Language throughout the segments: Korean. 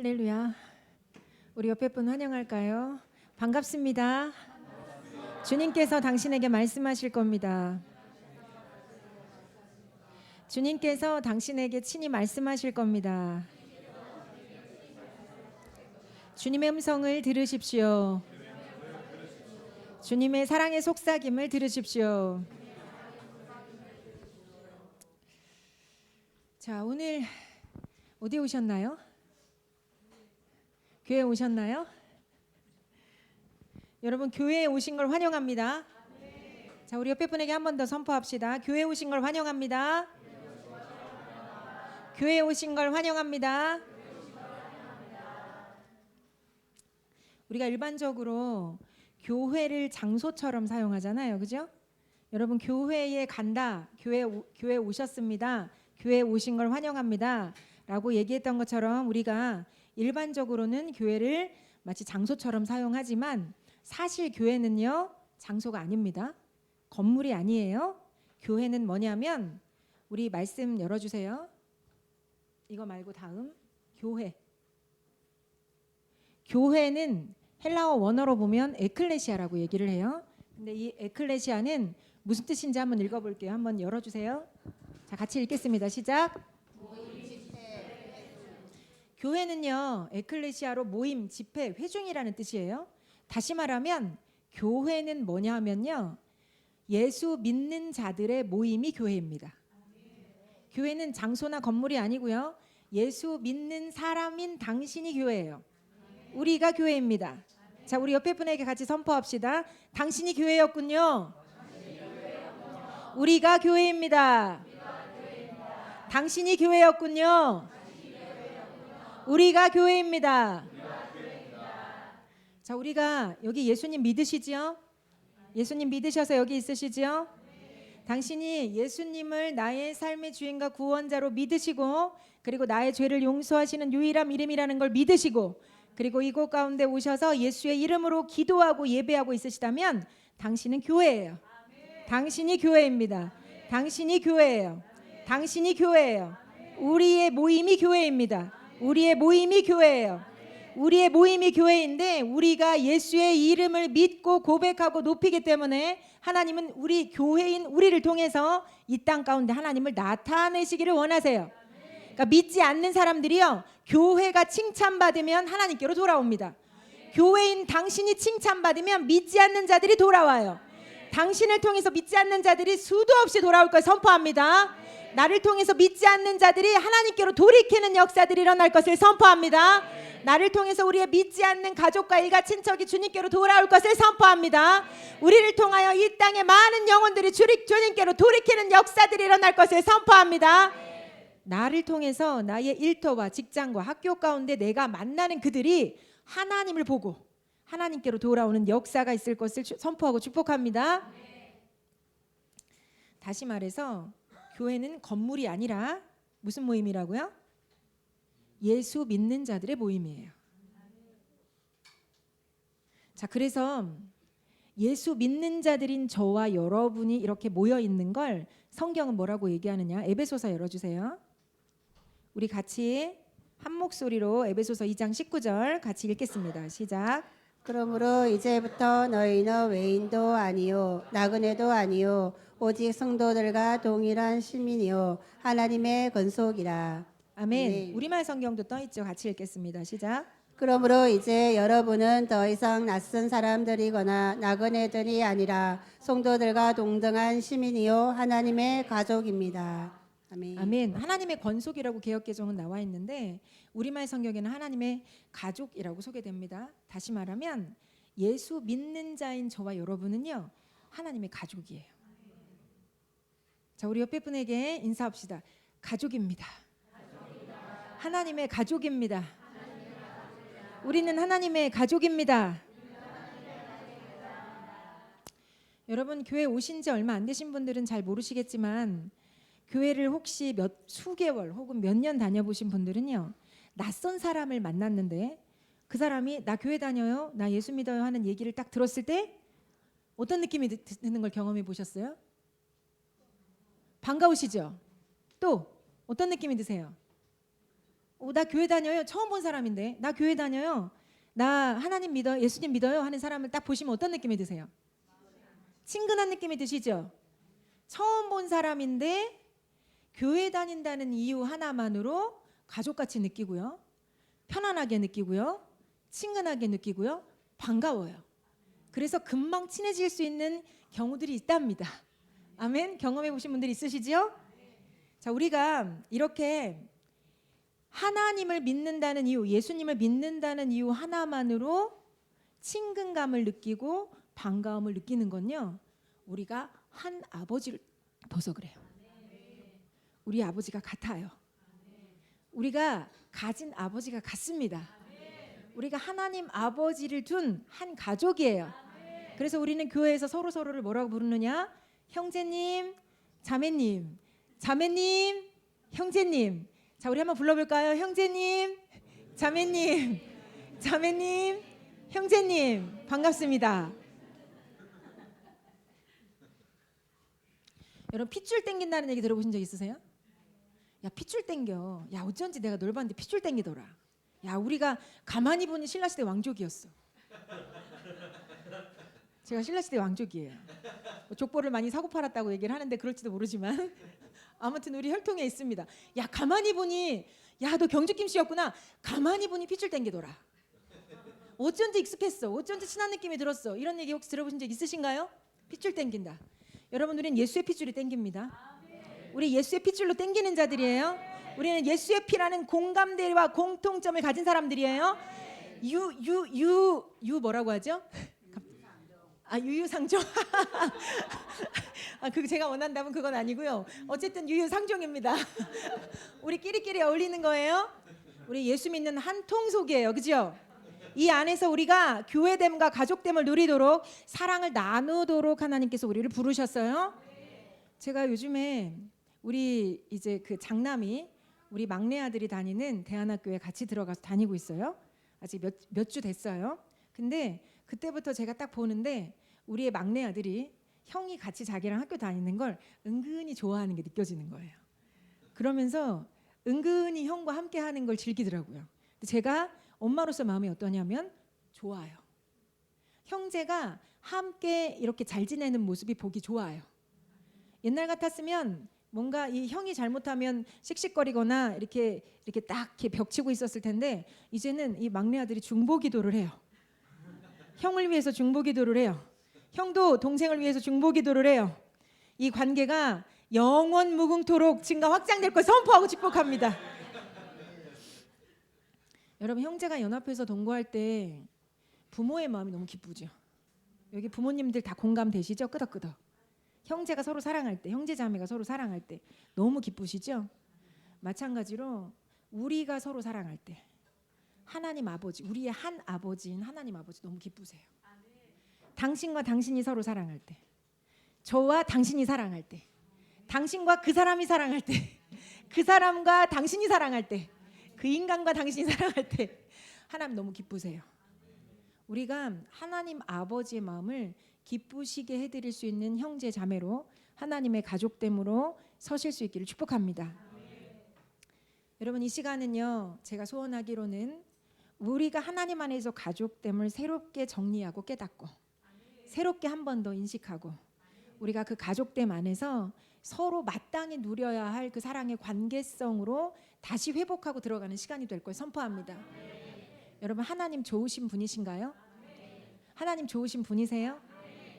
할렐루야. 우리 옆에 분 환영할까요? 반갑습니다. 주님께서 당신에게 말씀하실 겁니다. 주님께서 당신에게 친히 말씀하실 겁니다. 주님의 음성을 들으십시오. 주님의 사랑의 속삭임을 들으십시오. 자, 오늘 어디 오셨나요? 교회 오셨나요? 여러분, 교회에 오신 걸 환영합니다. 자, 우리 옆에 분에게 한 번 더 선포합시다. 교회에 오신 걸 환영합니다. 교회에 오신 걸 환영합니다. 우리가 일반적으로 교회를 장소처럼 사용하잖아요. 그죠? 여러분, 교회에 간다. 교회 오셨습니다. 교회에 오신 걸 환영합니다. 라고 얘기했던 것처럼 우리가 일반적으로는 교회를 마치 장소처럼 사용하지만 사실 교회는요, 장소가 아닙니다. 건물이 아니에요. 교회는 뭐냐면, 우리 말씀 열어주세요. 이거 말고 다음, 교회. 교회는 헬라어 원어로 보면 에클레시아라고 얘기를 해요. 근데 이 에클레시아는 무슨 뜻인지 한번 읽어볼게요. 한번 열어주세요. 자, 같이 읽겠습니다. 시작. 교회는요, 에클레시아로 모임, 집회, 회중이라는 뜻이에요. 다시 말하면 교회는 뭐냐 하면요, 예수 믿는 자들의 모임이 교회입니다. 교회는 장소나 건물이 아니고요, 예수 믿는 사람인 당신이 교회예요. 우리가 교회입니다. 자, 우리 옆에 분에게 같이 선포합시다. 당신이 교회였군요. 우리가 교회입니다. 당신이 교회였군요. 우리가 교회입니다. 자, 우리가 여기 예수님 믿으시지요? 예수님 믿으셔서 여기 있으시지요? 당신이 예수님을 나의 삶의 주인과 구원자로 믿으시고, 그리고 나의 죄를 용서하시는 유일한 이름이라는 걸 믿으시고, 그리고 이곳 가운데 오셔서 예수의 이름으로 기도하고 예배하고 있으시다면 당신은 교회예요. 당신이 교회입니다. 당신이 교회예요. 당신이 교회예요. 우리의 모임이 교회입니다. 우리의 모임이 교회예요. 우리의 모임이 교회인데, 우리가 예수의 이름을 믿고 고백하고 높이기 때문에 하나님은 우리 교회인 우리를 통해서 이 땅 가운데 하나님을 나타내시기를 원하세요. 그러니까 믿지 않는 사람들이요, 교회가 칭찬받으면 하나님께로 돌아옵니다. 교회인 당신이 칭찬받으면 믿지 않는 자들이 돌아와요. 당신을 통해서 믿지 않는 자들이 수도 없이 돌아올 걸 선포합니다. 나를 통해서 믿지 않는 자들이 하나님께로 돌이키는 역사들이 일어날 것을 선포합니다. 나를 통해서 우리의 믿지 않는 가족과 일가 친척이 주님께로 돌아올 것을 선포합니다. 우리를 통하여 이 땅의 많은 영혼들이 주님께로 돌이키는 역사들이 일어날 것을 선포합니다. 나를 통해서 나의 일터와 직장과 학교 가운데 내가 만나는 그들이 하나님을 보고 하나님께로 돌아오는 역사가 있을 것을 선포하고 축복합니다. 다시 말해서 교회는 건물이 아니라 무슨 모임이라고요? 예수 믿는 자들의 모임이에요. 자, 그래서 예수 믿는 자들인 저와 여러분이 이렇게 모여 있는 걸 성경은 뭐라고 얘기하느냐? 에베소서 열어주세요. 우리 같이 한 목소리로 에베소서 2장 19절 같이 읽겠습니다. 시작. 그러므로 이제부터 너희는 외인도 아니요 나그네도 아니요 오직 성도들과 동일한 시민이요 하나님의 건속이라. 아멘. 네. 우리말 성경도 떠 있죠. 같이 읽겠습니다. 시작. 그러므로 이제 여러분은 더 이상 낯선 사람들이거나 나그네들이 아니라 성도들과 동등한 시민이요 하나님의 가족입니다. 아멘. 아멘. 하나님의 권속이라고 개역개정은 나와 있는데 우리말 성경에는 하나님의 가족이라고 소개됩니다. 다시 말하면 예수 믿는 자인 저와 여러분은요, 하나님의 가족이에요. 자, 우리 옆에 분에게 인사합시다. 가족입니다. 하나님의 가족입니다. 우리는 하나님의 가족입니다. 여러분, 교회 오신 지 얼마 안 되신 분들은 잘 모르시겠지만 교회를 혹시 수개월 혹은 몇 년 다녀보신 분들은요, 낯선 사람을 만났는데 그 사람이 나 교회 다녀요, 나 예수 믿어요 하는 얘기를 딱 들었을 때 어떤 느낌이 드는 걸 경험해 보셨어요? 반가우시죠? 또 어떤 느낌이 드세요? 나 교회 다녀요. 처음 본 사람인데 나 교회 다녀요. 나 하나님 믿어요. 예수님 믿어요 하는 사람을 딱 보시면 어떤 느낌이 드세요? 친근한 느낌이 드시죠? 처음 본 사람인데 교회 다닌다는 이유 하나만으로 가족같이 느끼고요. 편안하게 느끼고요. 친근하게 느끼고요. 반가워요. 그래서 금방 친해질 수 있는 경우들이 있답니다. 아멘. 경험해 보신 분들 있으시죠? 자, 우리가 이렇게 하나님을 믿는다는 이유, 예수님을 믿는다는 이유 하나만으로 친근감을 느끼고 반가움을 느끼는 건요, 우리가 한 아버지를 둬서 그래요. 우리 아버지가 같아요. 우리가 가진 아버지가 같습니다. 우리가 하나님 아버지를 둔 한 가족이에요. 그래서 우리는 교회에서 서로를 뭐라고 부르느냐? 형제님, 자매님, 자매님, 형제님. 자, 우리 한번 불러볼까요? 형제님, 자매님, 자매님, 형제님. 반갑습니다. 여러분, 핏줄 땡긴다는 얘기 들어보신 적 있으세요? 야, 핏줄 땡겨. 야, 어쩐지 내가 널 봤는데 핏줄 땡기더라. 야, 우리가 가만히 보니 신라시대 왕족이었어. 제가 신라시대 왕족이에요. 족보를 많이 사고 팔았다고 얘기를 하는데 그럴지도 모르지만 아무튼 우리 혈통에 있습니다. 야, 가만히 보니, 야, 너 경주김 씨였구나. 가만히 보니 핏줄 땡기더라. 어쩐지 익숙했어. 어쩐지 친한 느낌이 들었어. 이런 얘기 혹시 들어보신 적 있으신가요? 핏줄 땡긴다. 여러분, 우리는 예수의 핏줄이 땡깁니다. 우리 예수의 핏줄로 땡기는 자들이에요. 우리는 예수의 피라는 공감대와 공통점을 가진 사람들이에요. 유 뭐라고 하죠? 유유상종. 그거 제가 원하는 답은 그건 아니고요. 어쨌든 유유상종입니다. 우리끼리끼리 어울리는 거예요. 우리 예수 믿는 한 통속이에요. 그죠? 이 안에서 우리가 교회됨과 가족됨을 누리도록 사랑을 나누도록 하나님께서 우리를 부르셨어요. 제가 요즘에 우리 이제 그 장남이 우리 막내 아들이 다니는 대안학교에 같이 들어가서 다니고 있어요. 아직 몇 주 됐어요. 근데 그때부터 제가 딱 보는데 우리의 막내 아들이 형이 같이 자기랑 학교 다니는 걸 은근히 좋아하는 게 느껴지는 거예요. 그러면서 은근히 형과 함께 하는 걸 즐기더라고요. 근데 제가 엄마로서 마음이 어떠냐면 좋아요. 형제가 함께 이렇게 잘 지내는 모습이 보기 좋아요. 옛날 같았으면 뭔가 이 형이 잘못하면 씩씩거리거나 이렇게 딱 이렇게 벽치고 있었을 텐데 이제는 이 막내 아들이 중보기도를 해요. 형을 위해서 중보기도를 해요. 형도 동생을 위해서 중보기도를 해요. 이 관계가 영원 무궁토록 증가 확장될 걸 선포하고 축복합니다. 여러분, 형제가 연합해서 동거할 때 부모의 마음이 너무 기쁘죠. 여기 부모님들 다 공감되시죠? 끄덕끄덕. 형제가 서로 사랑할 때, 형제 자매가 서로 사랑할 때 너무 기쁘시죠? 마찬가지로 우리가 서로 사랑할 때 하나님 아버지, 우리의 한 아버지인 하나님 아버지 너무 기쁘세요. 당신과 당신이 서로 사랑할 때, 저와 당신이 사랑할 때, 당신과 그 사람이 사랑할 때, 그 사람과 당신이 사랑할 때, 그 인간과 당신이 사랑할 때 하나님 너무 기쁘세요. 우리가 하나님 아버지의 마음을 기쁘시게 해드릴 수 있는 형제 자매로 하나님의 가족됨으로 서실 수 있기를 축복합니다. 여러분, 이 시간은요, 제가 소원하기로는 우리가 하나님 안에서 가족됨을 새롭게 정리하고 깨닫고 새롭게 한 번 더 인식하고 우리가 그 가족됨 안에서 서로 마땅히 누려야 할 그 사랑의 관계성으로 다시 회복하고 들어가는 시간이 될 걸 선포합니다. 여러분, 하나님 좋으신 분이신가요? 하나님 좋으신 분이세요?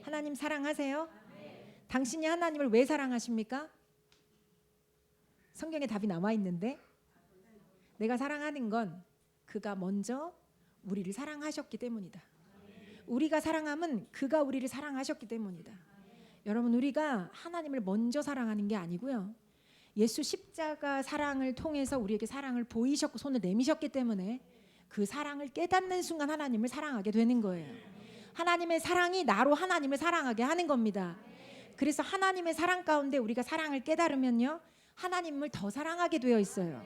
하나님 사랑하세요? 당신이 하나님을 왜 사랑하십니까? 성경에 답이 나와 있는데, 내가 사랑하는 건 그가 먼저 우리를 사랑하셨기 때문이다. 우리가 사랑함은 그가 우리를 사랑하셨기 때문이다. 여러분, 우리가 하나님을 먼저 사랑하는 게 아니고요, 예수 십자가 사랑을 통해서 우리에게 사랑을 보이셨고 손을 내미셨기 때문에 그 사랑을 깨닫는 순간 하나님을 사랑하게 되는 거예요. 하나님의 사랑이 나로 하나님을 사랑하게 하는 겁니다. 그래서 하나님의 사랑 가운데 우리가 사랑을 깨달으면요, 하나님을 더 사랑하게 되어 있어요.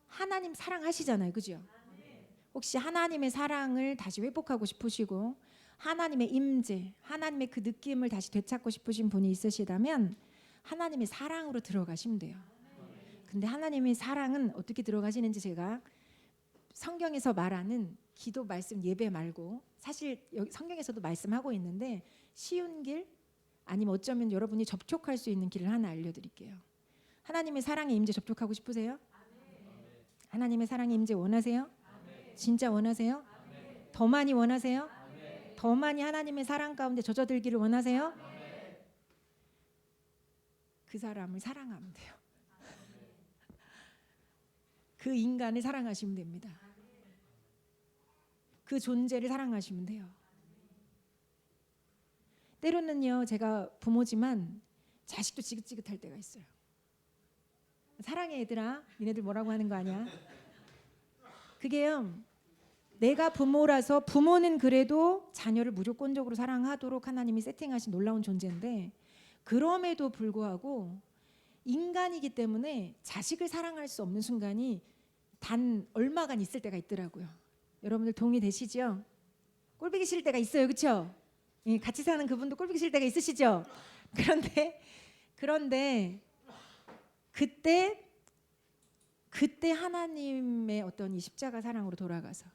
하나님 사랑하시잖아요, 그죠? 혹시 하나님의 사랑을 다시 회복하고 싶으시고 하나님의 임재, 하나님의 그 느낌을 다시 되찾고 싶으신 분이 있으시다면 하나님의 사랑으로 들어가시면 돼요. 근데 하나님의 사랑은 어떻게 들어가시는지 제가 성경에서 말하는 기도 말씀 예배 말고 사실 여기 성경에서도 말씀하고 있는데 쉬운 길 아니면 어쩌면 여러분이 접촉할 수 있는 길을 하나 알려드릴게요. 하나님의 사랑의 임재 접촉하고 싶으세요? 하나님의 사랑의 임재 원하세요? 진짜 원하세요? 더 많이 원하세요? 더 많이 하나님의 사랑 가운데 젖어들기를 원하세요? 그 사람을 사랑하면 돼요. 그 인간을 사랑하시면 됩니다. 그 존재를 사랑하시면 돼요. 때로는요, 제가 부모지만 자식도 지긋지긋할 때가 있어요. 사랑해 얘들아, 니네들 뭐라고 하는 거 아니야? 그게요, 내가 부모라서 부모는 그래도 자녀를 무조건적으로 사랑하도록 하나님이 세팅하신 놀라운 존재인데 그럼에도 불구하고 인간이기 때문에 자식을 사랑할 수 없는 순간이 단 얼마간 있을 때가 있더라고요. 여러분들 동의되시죠? 꼴보기 싫을 때가 있어요, 그렇죠? 예, 같이 사는 그분도 꼴보기 싫을 때가 있으시죠? 그런데 그때 하나님의 어떤 이 십자가 사랑으로 돌아가서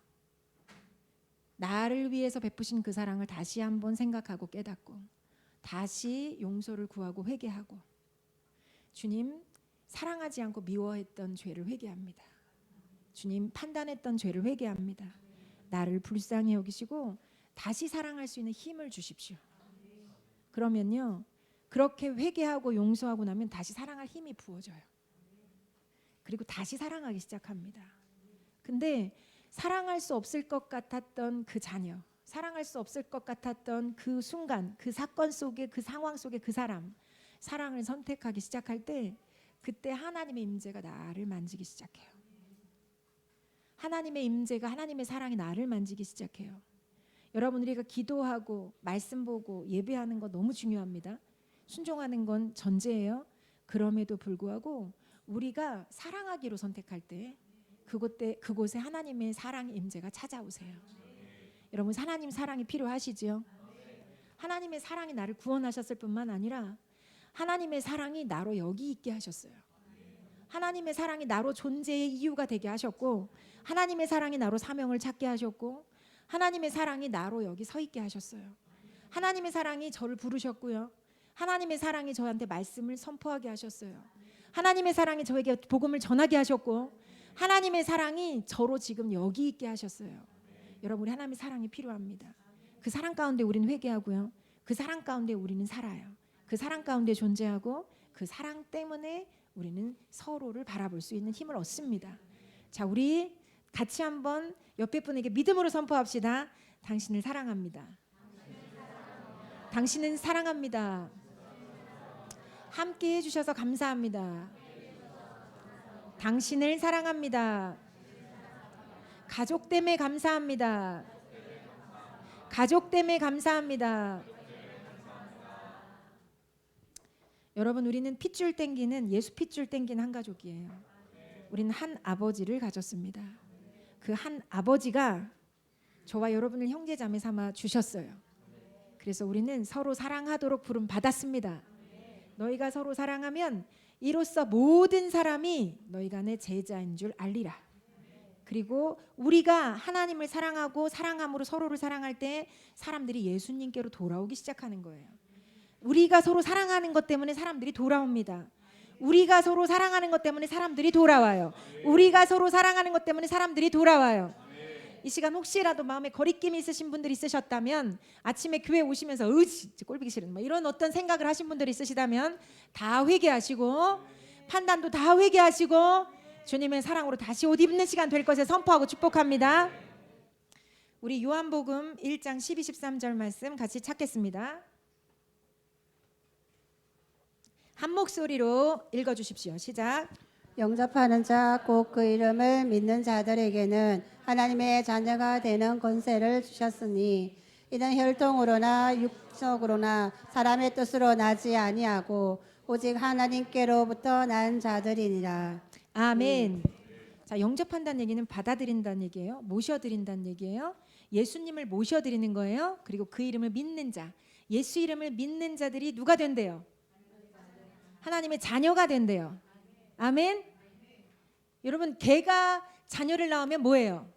나를 위해서 베푸신 그 사랑을 다시 한번 생각하고 깨닫고 다시 용서를 구하고 회개하고 주님 사랑하지 않고 미워했던 죄를 회개합니다. 주님 판단했던 죄를 회개합니다. 나를 불쌍히 여기시고 다시 사랑할 수 있는 힘을 주십시오. 그러면요, 그렇게 회개하고 용서하고 나면 다시 사랑할 힘이 부어져요. 그리고 다시 사랑하기 시작합니다. 근데 사랑할 수 없을 것 같았던 그 자녀, 사랑할 수 없을 것 같았던 그 순간, 그 사건 속에, 그 상황 속에 그 사람, 사랑을 선택하기 시작할 때 그때 하나님의 임재가 나를 만지기 시작해요. 하나님의 임재가, 하나님의 사랑이 나를 만지기 시작해요. 여러분, 우리가 기도하고 말씀 보고 예배하는 거 너무 중요합니다. 순종하는 건 전제예요. 그럼에도 불구하고 우리가 사랑하기로 선택할 때 그곳에 하나님의 사랑의 임재가 찾아오세요. 여러분, 하나님 사랑이 필요하시죠? 하나님의 사랑이 나를 구원하셨을 뿐만 아니라 하나님의 사랑이 나로 여기 있게 하셨어요. 하나님의 사랑이 나로 존재의 이유가 되게 하셨고 하나님의 사랑이 나로 사명을 찾게 하셨고 하나님의 사랑이 나로 여기 서 있게 하셨어요. 하나님의 사랑이 저를 부르셨고요. 하나님의 사랑이 저한테 말씀을 선포하게 하셨어요. 하나님의 사랑이 저에게 복음을 전하게 하셨고 하나님의 사랑이 저로 지금 여기 있게 하셨어요. 여러분, 우리 하나님의 사랑이 필요합니다. 그 사랑 가운데 우리는 회개하고요. 그 사랑 가운데 우리는 살아요. 그 사랑 가운데 존재하고 그 사랑 때문에 우리는 서로를 바라볼 수 있는 힘을 얻습니다. 자, 우리 같이 한번 옆에 분에게 믿음으로 선포합시다. 당신을 사랑합니다. 당신은 사랑합니다. 함께 해주셔서 감사합니다. 당신을 사랑합니다. 가족 때문에 감사합니다. 가족 때문에 감사합니다. 여러분, 우리는 핏줄 땡기는 예수 핏줄 땡기는 한 가족이에요. 우리는 한 아버지를 가졌습니다. 그 한 아버지가 저와 여러분을 형제 자매 삼아 주셨어요. 그래서 우리는 서로 사랑하도록 부름 받았습니다. 너희가 서로 사랑하면 이로써 모든 사람이 너희가 내 제자인 줄 알리라. 그리고 우리가 하나님을 사랑하고 사랑함으로 서로를 사랑할 때 사람들이 예수님께로 돌아오기 시작하는 거예요. 우리가 서로 사랑하는 것 때문에 사람들이 돌아옵니다. 우리가 서로 사랑하는 것 때문에 사람들이 돌아와요. 우리가 서로 사랑하는 것 때문에 사람들이 돌아와요. 이 시간 혹시라도 마음에 거리낌이 있으신 분들이 있으셨다면 아침에 교회 오시면서 진짜 꼴보기 싫은 이런 어떤 생각을 하신 분들이 있으시다면 다 회개하시고 판단도 다 회개하시고 주님의 사랑으로 다시 옷 입는 시간 될 것을 선포하고 축복합니다. 우리 요한복음 1장 12, 13절 말씀 같이 찾겠습니다. 한 목소리로 읽어주십시오. 시작. 영접하는 자 곧 그 이름을 믿는 자들에게는 하나님의 자녀가 되는 권세를 주셨으니 이는 혈통으로나 육적으로나 사람의 뜻으로 나지 아니하고 오직 하나님께로부터 난 자들이니라. 아멘. 자, 영접한다는 얘기는 받아들인다는 얘기예요. 모셔드린다는 얘기예요. 예수님을 모셔드리는 거예요. 그리고 그 이름을 믿는 자, 예수 이름을 믿는 자들이 누가 된대요? 하나님의 자녀가 된대요. 아멘. 여러분 개가 자녀를 낳으면 뭐예요?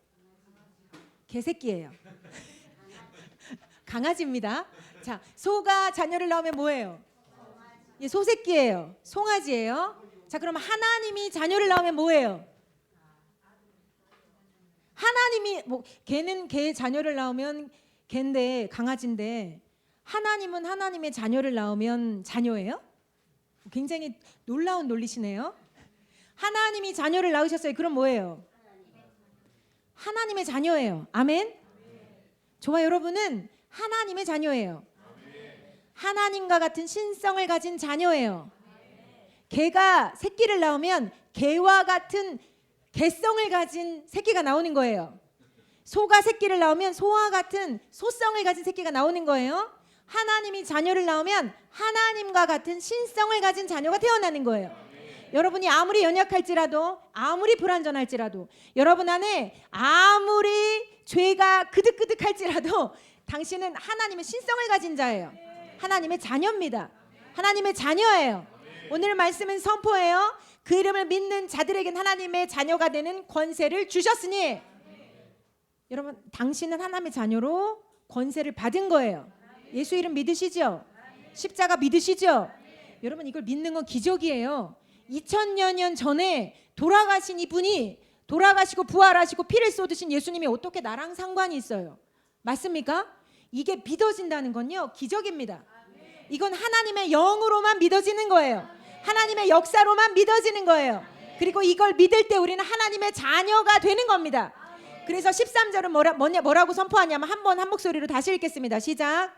개새끼예요. 강아지입니다. 자, 소가 자녀를 낳으면 뭐예요? 예, 소새끼예요. 송아지예요. 자, 그럼 하나님이 자녀를 낳으면 뭐예요? 하나님이 뭐 개는 개 자녀를 낳으면 개인데 강아지인데 하나님은 하나님의 자녀를 낳으면 자녀예요? 굉장히 놀라운 논리시네요. 하나님이 자녀를 낳으셨어요. 그럼 뭐예요? 하나님의 자녀예요. 아멘. 저와 여러분은 하나님의 자녀예요. 하나님과 같은 신성을 가진 자녀예요. 개가 새끼를 낳으면 개와 같은 개성을 가진 새끼가 나오는 거예요. 소가 새끼를 낳으면 소와 같은 소성을 가진 새끼가 나오는 거예요. 하나님이 자녀를 낳으면 하나님과 같은 신성을 가진 자녀가 태어나는 거예요. 여러분이 아무리 연약할지라도 아무리 불완전할지라도 여러분 안에 아무리 죄가 그득그득할지라도 당신은 하나님의 신성을 가진 자예요. 하나님의 자녀입니다. 하나님의 자녀예요. 오늘 말씀은 선포예요. 그 이름을 믿는 자들에겐 하나님의 자녀가 되는 권세를 주셨으니 여러분 당신은 하나님의 자녀로 권세를 받은 거예요. 예수 이름 믿으시죠? 십자가 믿으시죠? 여러분 이걸 믿는 건 기적이에요. 2000여 년 전에 돌아가신 이분이 돌아가시고 부활하시고 피를 쏟으신 예수님이 어떻게 나랑 상관이 있어요? 맞습니까? 이게 믿어진다는 건요 기적입니다. 이건 하나님의 영으로만 믿어지는 거예요. 하나님의 역사로만 믿어지는 거예요. 그리고 이걸 믿을 때 우리는 하나님의 자녀가 되는 겁니다. 그래서 13절은 뭐라고 선포하냐면 한 목소리로 다시 읽겠습니다. 시작.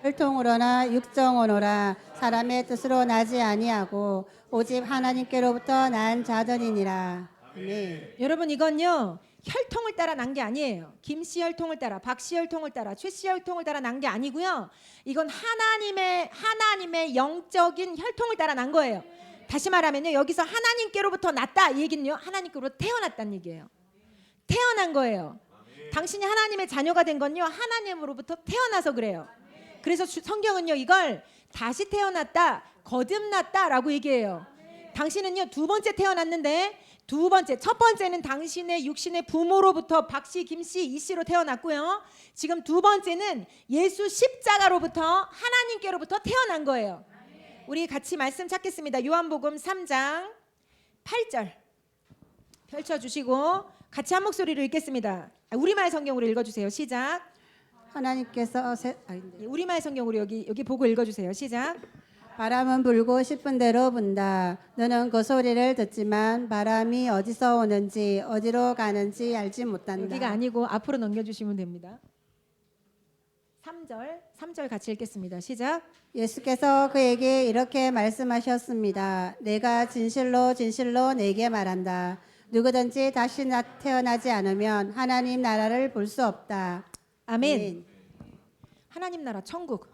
혈통으로나 육정으로나 사람의 뜻으로 나지 아니하고 오직 하나님께로부터 난 자들이니라. 아멘. 여러분 이건요 혈통을 따라 난 게 아니에요. 김씨 혈통을 따라 박씨 혈통을 따라 최씨 혈통을 따라 난 게 아니고요. 이건 하나님의 영적인 혈통을 따라 난 거예요. 다시 말하면요 여기서 하나님께로부터 났다 이 얘기는요 하나님께로부터 태어났다는 얘기예요. 태어난 거예요. 당신이 하나님의 자녀가 된 건요 하나님으로부터 태어나서 그래요. 그래서 성경은요 이걸 다시 태어났다 거듭났다라고 얘기해요. 당신은요 두 번째 태어났는데 첫 번째는 당신의 육신의 부모로부터 박씨, 김씨, 이씨로 태어났고요. 지금 두 번째는 예수 십자가로부터 하나님께로부터 태어난 거예요. 우리 같이 말씀 찾겠습니다. 요한복음 3장 8절 펼쳐주시고 같이 한 목소리로 읽겠습니다. 우리말 성경으로 읽어주세요. 시작. 하나님께서 우리말 성경으로 여기 보고 읽어주세요. 시작. 바람은 불고 싶은 대로 분다. 너는 그 소리를 듣지만 바람이 어디서 오는지 어디로 가는지 알지 못한다. 여기가 아니고 앞으로 넘겨주시면 됩니다. 3절 같이 읽겠습니다. 시작. 예수께서 그에게 이렇게 말씀하셨습니다. 내가 진실로 진실로 내게 말한다. 누구든지 다시 태어나지 않으면 하나님 나라를 볼 수 없다. 아멘. 하나님 나라 천국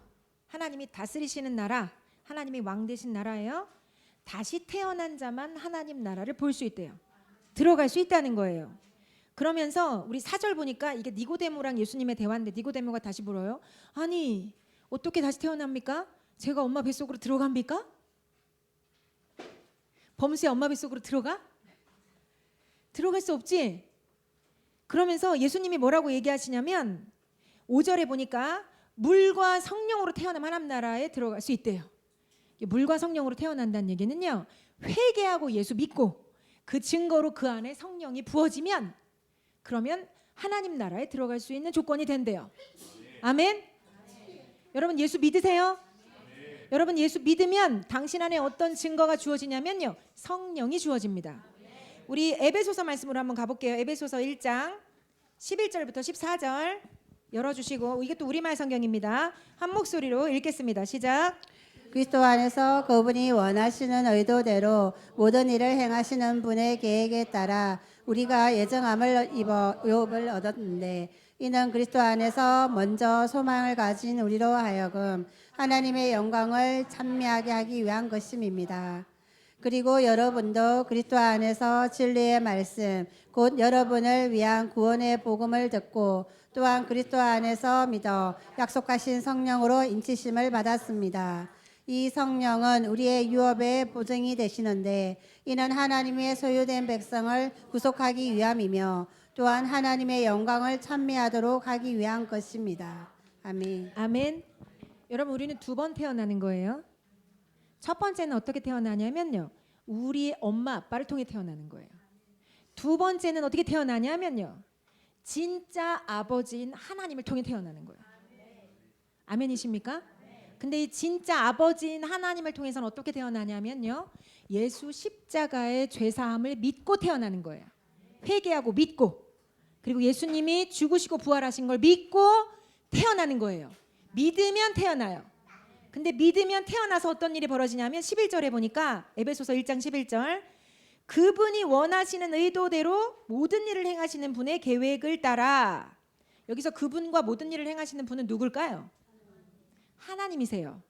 하나님이 다스리시는 나라 하나님이 왕 되신 나라예요. 다시 태어난 자만 하나님 나라를 볼 수 있대요. 들어갈 수 있다는 거예요. 그러면서 우리 4절 보니까 이게 니고데모랑 예수님의 대화인데 니고데모가 다시 물어요. 아니 어떻게 다시 태어납니까? 제가 엄마 뱃속으로 들어갑니까? 범수의 엄마 뱃속으로 들어가? 들어갈 수 없지. 그러면서 예수님이 뭐라고 얘기하시냐면 5절에 보니까 물과 성령으로 태어나면 하나님 나라에 들어갈 수 있대요. 물과 성령으로 태어난다는 얘기는요 회개하고 예수 믿고 그 증거로 그 안에 성령이 부어지면 그러면 하나님 나라에 들어갈 수 있는 조건이 된대요. 아멘. 여러분 예수 믿으세요? 여러분 예수 믿으면 당신 안에 어떤 증거가 주어지냐면요 성령이 주어집니다. 우리 에베소서 말씀으로 한번 가볼게요. 에베소서 1장 11절부터 14절 열어주시고 이게 또 우리말 성경입니다. 한 목소리로 읽겠습니다. 시작. 그리스도 안에서 그분이 원하시는 의도대로 모든 일을 행하시는 분의 계획에 따라 우리가 예정함을 입어 유업을 얻었는데 이는 그리스도 안에서 먼저 소망을 가진 우리로 하여금 하나님의 영광을 찬미하게 하기 위한 것임입니다. 그리고 여러분도 그리스도 안에서 진리의 말씀 곧 여러분을 위한 구원의 복음을 듣고 또한 그리스도 안에서 믿어 약속하신 성령으로 인치심을 받았습니다. 이 성령은 우리의 유업의 보증이 되시는데 이는 하나님의 소유된 백성을 구속하기 위함이며 또한 하나님의 영광을 찬미하도록 하기 위한 것입니다. 아멘. 아멘. 여러분 우리는 두 번 태어나는 거예요. 첫 번째는 어떻게 태어나냐면요. 우리 엄마 아빠를 통해 태어나는 거예요. 두 번째는 어떻게 태어나냐면요. 진짜 아버지인 하나님을 통해 태어나는 거예요. 아멘이십니까? 근데 이 진짜 아버지인 하나님을 통해서는 어떻게 태어나냐면요. 예수 십자가의 죄사함을 믿고 태어나는 거예요. 회개하고 믿고, 그리고 예수님이 죽으시고 부활하신 걸 믿고 태어나는 거예요. 믿으면 태어나요. 근데 믿으면 태어나서 어떤 일이 벌어지냐면 11절에 보니까 에베소서 1장 11절, 그분이 원하시는 의도대로 모든 일을 행하시는 분의 계획을 따라. 여기서 그분과 모든 일을 행하시는 분은 누굴까요? 하나님이세요.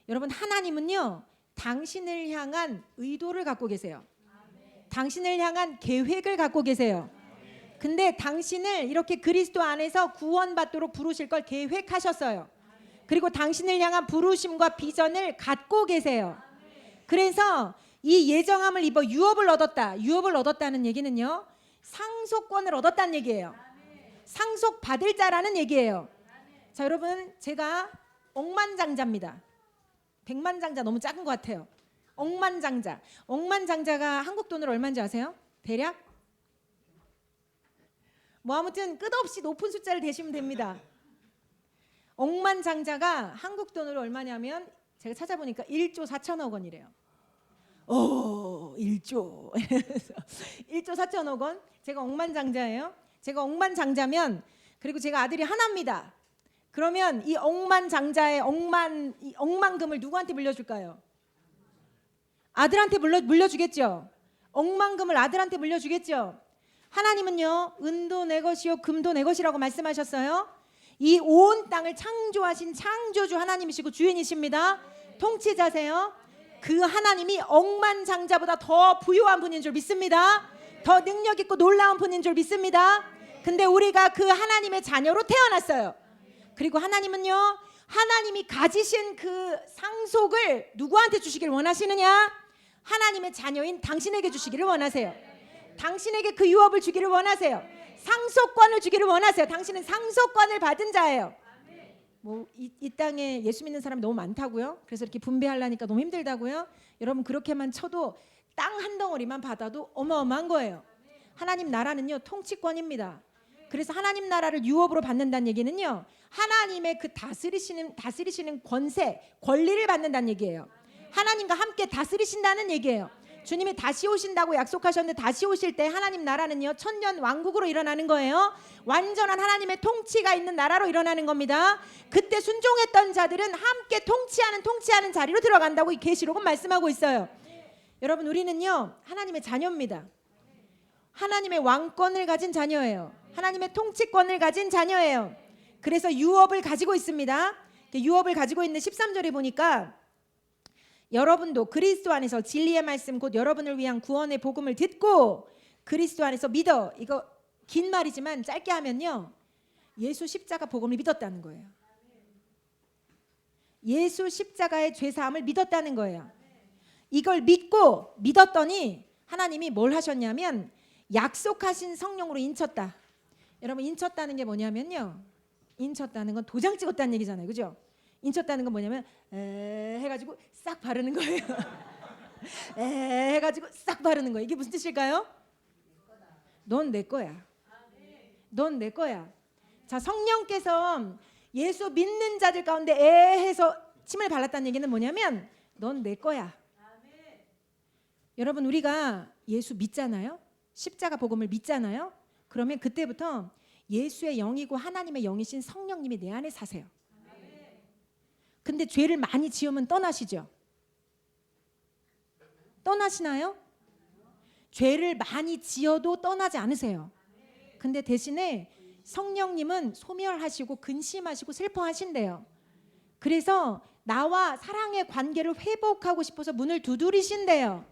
여러분 하나님은요, 당신을 향한 의도를 갖고 계세요. 당신을 향한 계획을 갖고 계세요. 근데 당신을 이렇게 그리스도 안에서 구원받도록 부르실 걸 계획하셨어요. 그리고 당신을 향한 부르심과 비전을 갖고 계세요. 그래서 이 예정함을 입어 유업을 얻었다. 유업을 얻었다는 얘기는요, 상속권을 얻었다는 얘기예요. 상속받을 자라는 얘기예요. 자, 여러분 제가 억만장자입니다. 백만장자 너무 작은 것 같아요. 억만장자. 억만장자가 한국 돈으로 얼마인지 아세요? 대략? 뭐 아무튼 끝없이 높은 숫자를 대시면 됩니다. 억만장자가 한국 돈으로 얼마냐면 제가 찾아보니까 1조 4천억 원이래요. 1조 1조 4천억 원. 제가 억만장자예요. 제가 억만장자면, 그리고 제가 아들이 하나입니다. 그러면 이 억만장자의 억만금을 누구한테 물려줄까요? 아들한테 물려주겠죠. 억만금을 아들한테 물려주겠죠. 하나님은요, 은도 내 것이요 금도 내 것이라고 말씀하셨어요. 이 온 땅을 창조하신 창조주 하나님이시고 주인이십니다. 통치자세요. 그 하나님이 억만장자보다 더 부유한 분인 줄 믿습니다. 더 능력 있고 놀라운 분인 줄 믿습니다. 근데 우리가 그 하나님의 자녀로 태어났어요. 그리고 하나님은요, 하나님이 가지신 그 상속을 누구한테 주시길 원하시느냐? 하나님의 자녀인 당신에게 주시기를 원하세요. 당신에게 그 유업을 주기를 원하세요. 상속권을 주기를 원하세요. 당신은 상속권을 받은 자예요. 뭐 이 땅에 예수 믿는 사람이 너무 많다고요? 그래서 이렇게 분배하려니까 너무 힘들다고요? 여러분 그렇게만 쳐도 땅 한 덩어리만 받아도 어마어마한 거예요. 하나님 나라는요, 통치권입니다. 그래서 하나님 나라를 유업으로 받는다는 얘기는요, 하나님의 그 다스리시는 권세, 권리를 받는다는 얘기예요. 하나님과 함께 다스리신다는 얘기예요. 주님이 다시 오신다고 약속하셨는데 다시 오실 때 하나님 나라는요, 천년 왕국으로 일어나는 거예요. 완전한 하나님의 통치가 있는 나라로 일어나는 겁니다. 그때 순종했던 자들은 함께 통치하는 자리로 들어간다고 이 계시록은 말씀하고 있어요. 여러분 우리는요, 하나님의 자녀입니다. 하나님의 왕권을 가진 자녀예요. 하나님의 통치권을 가진 자녀예요. 그래서 유업을 가지고 있습니다. 유업을 가지고 있는 13절에 보니까, 여러분도 그리스도 안에서 진리의 말씀 곧 여러분을 위한 구원의 복음을 듣고 그리스도 안에서 믿어. 이거 긴 말이지만 짧게 하면요, 예수 십자가 복음을 믿었다는 거예요. 예수 십자가의 죄사함을 믿었다는 거예요. 이걸 믿고 믿었더니 하나님이 뭘 하셨냐면 약속하신 성령으로 인쳤다. 여러분 인쳤다는 게 뭐냐면요, 인쳤다는 건 도장 찍었다는 얘기잖아요. 그죠? 인쳤다는 건 뭐냐면 해가지고 싹 바르는 거예요. 해가지고 싹 바르는 거예요. 이게 무슨 뜻일까요? 넌 내 거야. 넌 내 거야. 자, 성령께서 예수 믿는 자들 가운데 해서 침을 발랐다는 얘기는 뭐냐면 넌 내 거야. 여러분 우리가 예수 믿잖아요. 십자가 복음을 믿잖아요. 그러면 그때부터 예수의 영이고 하나님의 영이신 성령님이 내 안에 사세요. 근데 죄를 많이 지으면 떠나시죠? 떠나시나요? 죄를 많이 지어도 떠나지 않으세요. 근데 대신에 성령님은 소멸하시고 근심하시고 슬퍼하신대요. 그래서 나와 사랑의 관계를 회복하고 싶어서 문을 두드리신대요.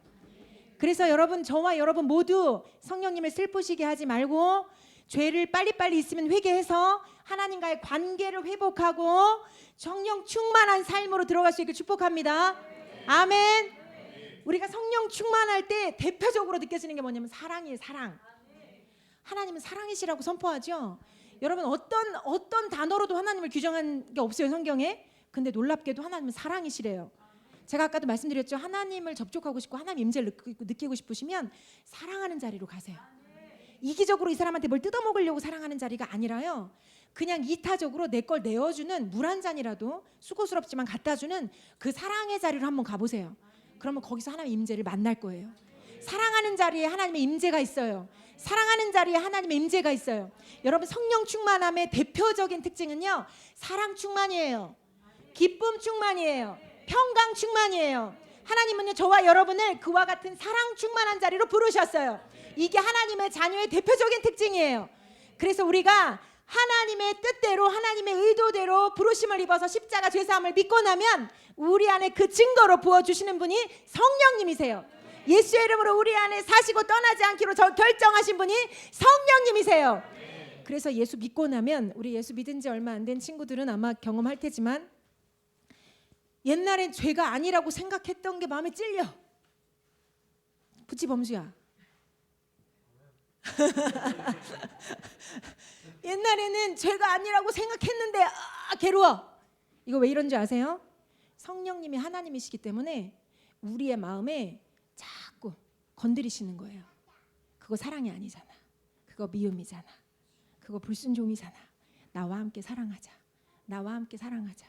그래서 여러분, 저와 여러분 모두 성령님을 슬프시게 하지 말고 죄를 빨리빨리 있으면 회개해서 하나님과의 관계를 회복하고 성령 충만한 삶으로 들어갈 수 있게 축복합니다. 아멘. 우리가 성령 충만할 때 대표적으로 느껴지는 게 뭐냐면 사랑이에요. 사랑. 하나님은 사랑이시라고 선포하죠. 여러분 어떤 단어로도 하나님을 규정한 게 없어요, 성경에. 근데 놀랍게도 하나님은 사랑이시래요. 제가 아까도 말씀드렸죠. 하나님을 접촉하고 싶고 하나님 임재를 느끼고 싶으시면 사랑하는 자리로 가세요. 이기적으로 이 사람한테 뭘 뜯어먹으려고 사랑하는 자리가 아니라요. 그냥 이타적으로 내 걸 내어주는 물 한 잔이라도 수고스럽지만 갖다주는 그 사랑의 자리로 한번 가보세요. 그러면 거기서 하나님의 임재를 만날 거예요. 사랑하는 자리에 하나님의 임재가 있어요. 사랑하는 자리에 하나님의 임재가 있어요. 여러분 성령 충만함의 대표적인 특징은요. 사랑 충만이에요. 기쁨 충만이에요. 평강 충만이에요. 하나님은요 저와 여러분을 그와 같은 사랑 충만한 자리로 부르셨어요. 이게 하나님의 자녀의 대표적인 특징이에요. 그래서 우리가 하나님의 뜻대로 하나님의 의도대로 부르심을 입어서 십자가 죄사함을 믿고 나면 우리 안에 그 증거로 부어주시는 분이 성령님이세요. 예수의 이름으로 우리 안에 사시고 떠나지 않기로 결정하신 분이 성령님이세요. 그래서 예수 믿고 나면 우리 예수 믿은 지 얼마 안 된 친구들은 아마 경험할 테지만 옛날엔 죄가 아니라고 생각했던 게 마음에 찔려. 그치 범수야? 옛날에는 죄가 아니라고 생각했는데 괴로워. 이거 왜 이런 줄 아세요? 성령님이 하나님이시기 때문에 우리의 마음에 자꾸 건드리시는 거예요. 그거 사랑이 아니잖아. 그거 미움이잖아. 그거 불순종이잖아. 나와 함께 사랑하자. 나와 함께 사랑하자.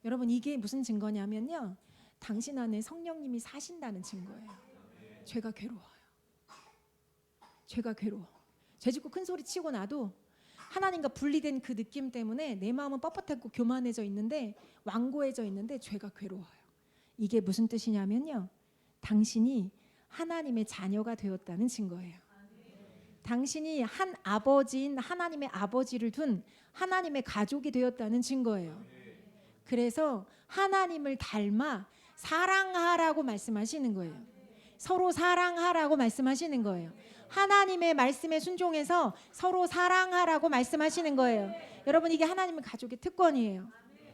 여러분 이게 무슨 증거냐면요. 당신 안에 성령님이 사신다는 증거예요. 죄가 괴로워요. 죄가 괴로워. 죄 짓고 큰 소리 치고 나도 하나님과 분리된 그 느낌 때문에 내 마음은 뻣뻣하고 교만해져 있는데 완고해져 있는데 죄가 괴로워요. 이게 무슨 뜻이냐면요. 당신이 하나님의 자녀가 되었다는 증거예요. 당신이 한 아버지인 하나님의 아버지를 둔 하나님의 가족이 되었다는 증거예요. 그래서 하나님을 닮아 사랑하라고 말씀하시는 거예요. 서로 사랑하라고 말씀하시는 거예요. 하나님의 말씀에 순종해서 서로 사랑하라고 말씀하시는 거예요. 여러분 이게 하나님의 가족의 특권이에요.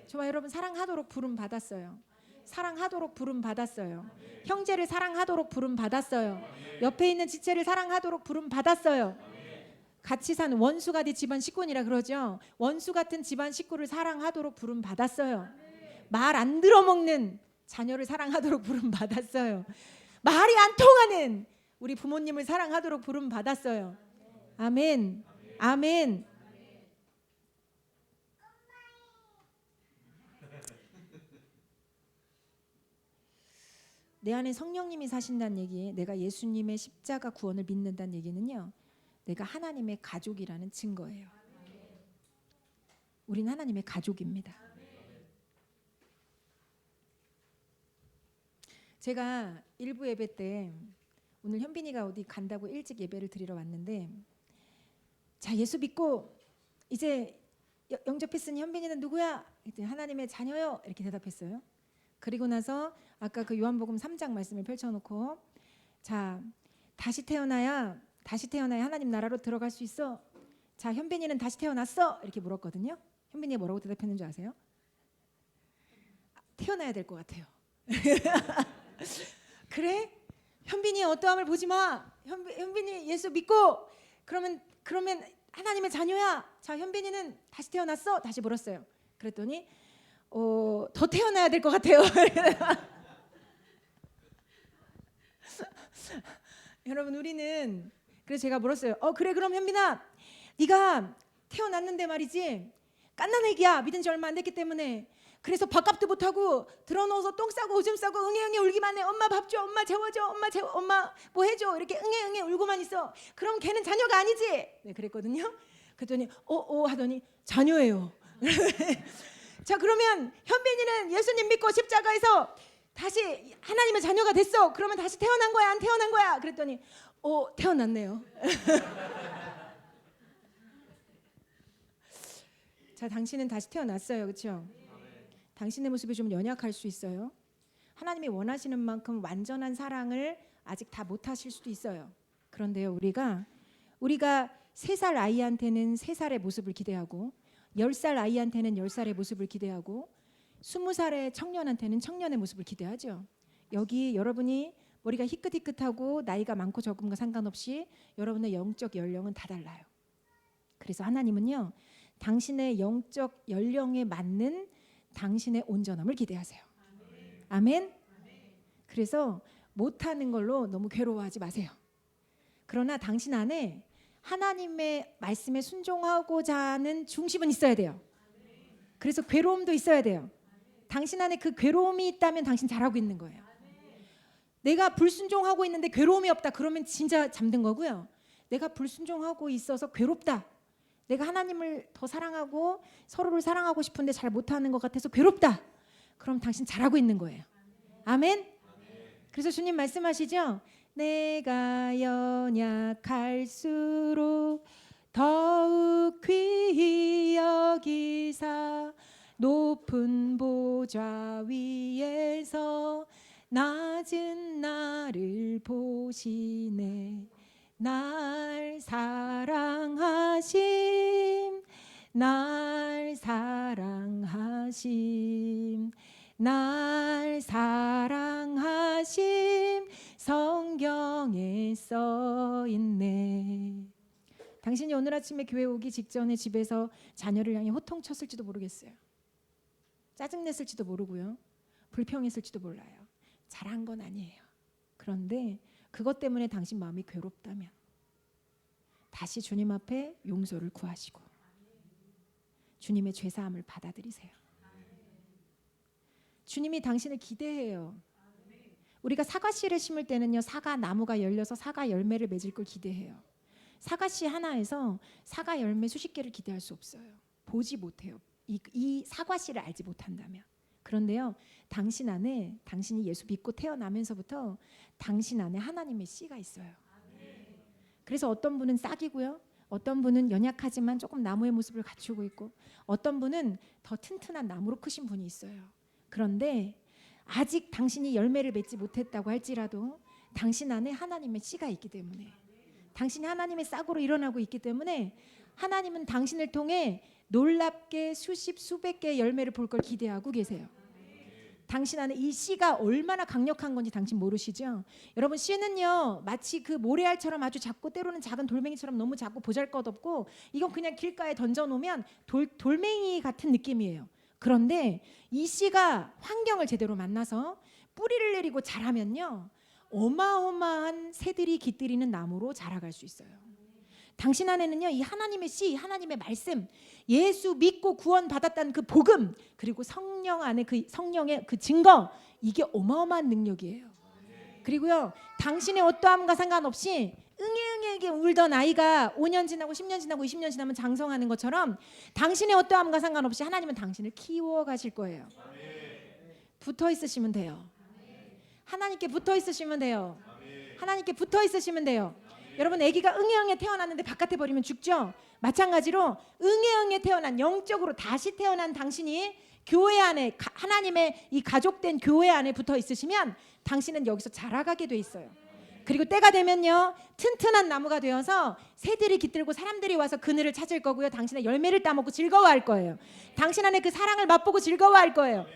저와 여러분 사랑하도록 부름 받았어요. 사랑하도록 부름 받았어요. 형제를 사랑하도록 부름 받았어요. 옆에 있는 지체를 사랑하도록 부름 받았어요. 같이 사는 원수가 네 집안 식구니라 그러죠. 원수 같은 집안 식구를 사랑하도록 부름 받았어요. 말 안 들어먹는 자녀를 사랑하도록 부름 받았어요. 말이 안 통하는 우리 부모님을 사랑하도록 부름 받았어요. 아멘. 아멘. 내 안에 성령님이 사신다는 얘기, 내가 예수님의 십자가 구원을 믿는다는 얘기는요. 내가 하나님의 가족이라는 증거예요. 우리는 하나님의 가족입니다. 제가 일부 예배 때 오늘 현빈이가 어디 간다고 일찍 예배를 드리러 왔는데 자 예수 믿고 이제 영접했으니 현빈이는 누구야? 그랬더니 하나님의 자녀요 이렇게 대답했어요. 그리고 나서 아까 그 요한복음 3장 말씀을 펼쳐놓고 자 다시 태어나야 하나님 나라로 들어갈 수 있어. 자 현빈이는 다시 태어났어 이렇게 물었거든요. 현빈이가 뭐라고 대답했는 줄 아세요? 태어나야 될 것 같아요. 그래? 현빈이 어떠함을 보지 마. 현빈이 예수 믿고 그러면 하나님의 자녀야. 자 현빈이는 다시 태어났어? 다시 물었어요. 그랬더니 더 태어나야 될 것 같아요. 여러분 우리는 그래서 제가 물었어요. 그래 그럼 현빈아 네가 태어났는데 말이지 갓난애기야. 믿은 지 얼마 안 됐기 때문에 그래서 밥값도 못하고 들어놓아서 똥 싸고 오줌 싸고 응애 울기만 해. 엄마 밥 줘. 엄마 재워줘. 엄마 뭐 해줘. 이렇게 응애 울고만 있어. 그럼 걔는 자녀가 아니지. 네 그랬거든요. 그랬더니 하더니 자녀예요. 자 그러면 현빈이는 예수님 믿고 십자가에서 다시 하나님의 자녀가 됐어. 그러면 다시 태어난 거야 안 태어난 거야? 그랬더니 태어났네요. 자 당신은 다시 태어났어요. 그렇죠? 당신의 모습이 좀 연약할 수 있어요. 하나님이 원하시는 만큼 완전한 사랑을 아직 다 못하실 수도 있어요. 그런데요 우리가 3살 아이한테는 3살의 모습을 기대하고 10살 아이한테는 10살의 모습을 기대하고 20살의 청년한테는 청년의 모습을 기대하죠. 여기 여러분이 머리가 희끗희끗하고 나이가 많고 적음과 상관없이 여러분의 영적 연령은 다 달라요. 그래서 하나님은요, 당신의 영적 연령에 맞는 당신의 온전함을 기대하세요. 아멘. 그래서 못하는 걸로 너무 괴로워하지 마세요. 그러나 당신 안에 하나님의 말씀에 순종하고자 하는 중심은 있어야 돼요. 그래서 괴로움도 있어야 돼요. 당신 안에 그 괴로움이 있다면 당신 잘하고 있는 거예요. 내가 불순종하고 있는데 괴로움이 없다, 그러면 진짜 잠든 거고요. 내가 불순종하고 있어서 괴롭다, 내가 하나님을 더 사랑하고 서로를 사랑하고 싶은데 잘 못하는 것 같아서 괴롭다, 그럼 당신 잘하고 있는 거예요. 아멘. 그래서 주님 말씀하시죠. 내가 연약할수록 더욱 귀히 여기사 높은 보좌 위에서 낮은 나를 보시네. 날 사랑하심, 날 사랑하심, 날 사랑하심, 성경에 써 있네. 당신이 오늘 아침에 교회 오기 직전에 집에서 자녀를 향해 호통쳤을지도 모르겠어요. 짜증냈을지도 모르고요. 불평했을지도 몰라요. 잘한 건 아니에요. 그런데 그것 때문에 당신 마음이 괴롭다면 다시 주님 앞에 용서를 구하시고 주님의 죄사함을 받아들이세요. 주님이 당신을 기대해요. 우리가 사과씨를 심을 때는요, 사과 나무가 열려서 사과 열매를 맺을 걸 기대해요. 사과씨 하나에서 사과 열매 수십 개를 기대할 수 없어요. 보지 못해요. 이 사과씨를 알지 못한다면. 그런데요, 당신 안에, 당신이 예수 믿고 태어나면서부터 당신 안에 하나님의 씨가 있어요. 그래서 어떤 분은 싹이고요, 어떤 분은 연약하지만 조금 나무의 모습을 갖추고 있고, 어떤 분은 더 튼튼한 나무로 크신 분이 있어요. 그런데 아직 당신이 열매를 맺지 못했다고 할지라도 당신 안에 하나님의 씨가 있기 때문에, 당신이 하나님의 싹으로 일어나고 있기 때문에 하나님은 당신을 통해 놀랍게 수십 수백 개의 열매를 볼 걸 기대하고 계세요. 당신 안에 이 씨가 얼마나 강력한 건지 당신 모르시죠? 여러분, 씨는요, 마치 그 모래알처럼 아주 작고 때로는 작은 돌멩이처럼 너무 작고 보잘것없고, 이건 그냥 길가에 던져놓으면 돌멩이 같은 느낌이에요. 그런데 이 씨가 환경을 제대로 만나서 뿌리를 내리고 자라면요, 어마어마한 새들이 깃들이는 나무로 자라갈 수 있어요. 당신 안에는요, 이 하나님의 씨, 하나님의 말씀, 예수 믿고 구원받았다는 그 복음, 그리고 성령 안에 그 성령의 그 증거, 이게 어마어마한 능력이에요. 그리고요, 당신의 어떠함과 상관없이 응애응애하게 울던 아이가 5년 지나고 10년 지나고 20년 지나면 장성하는 것처럼 당신의 어떠함과 상관없이 하나님은 당신을 키워가실 거예요. 붙어 있으시면 돼요. 하나님께 붙어 있으시면 돼요. 하나님께 붙어 있으시면 돼요. 여러분, 아기가 응애응애 태어났는데 바깥에 버리면 죽죠? 마찬가지로 응애응애 태어난, 영적으로 다시 태어난 당신이 교회 안에, 하나님의 이 가족된 교회 안에 붙어 있으시면 당신은 여기서 자라가게 돼 있어요. 그리고 때가 되면요, 튼튼한 나무가 되어서 새들이 깃들고 사람들이 와서 그늘을 찾을 거고요, 당신의 열매를 따먹고 즐거워할 거예요. 당신 안에 그 사랑을 맛보고 즐거워할 거예요.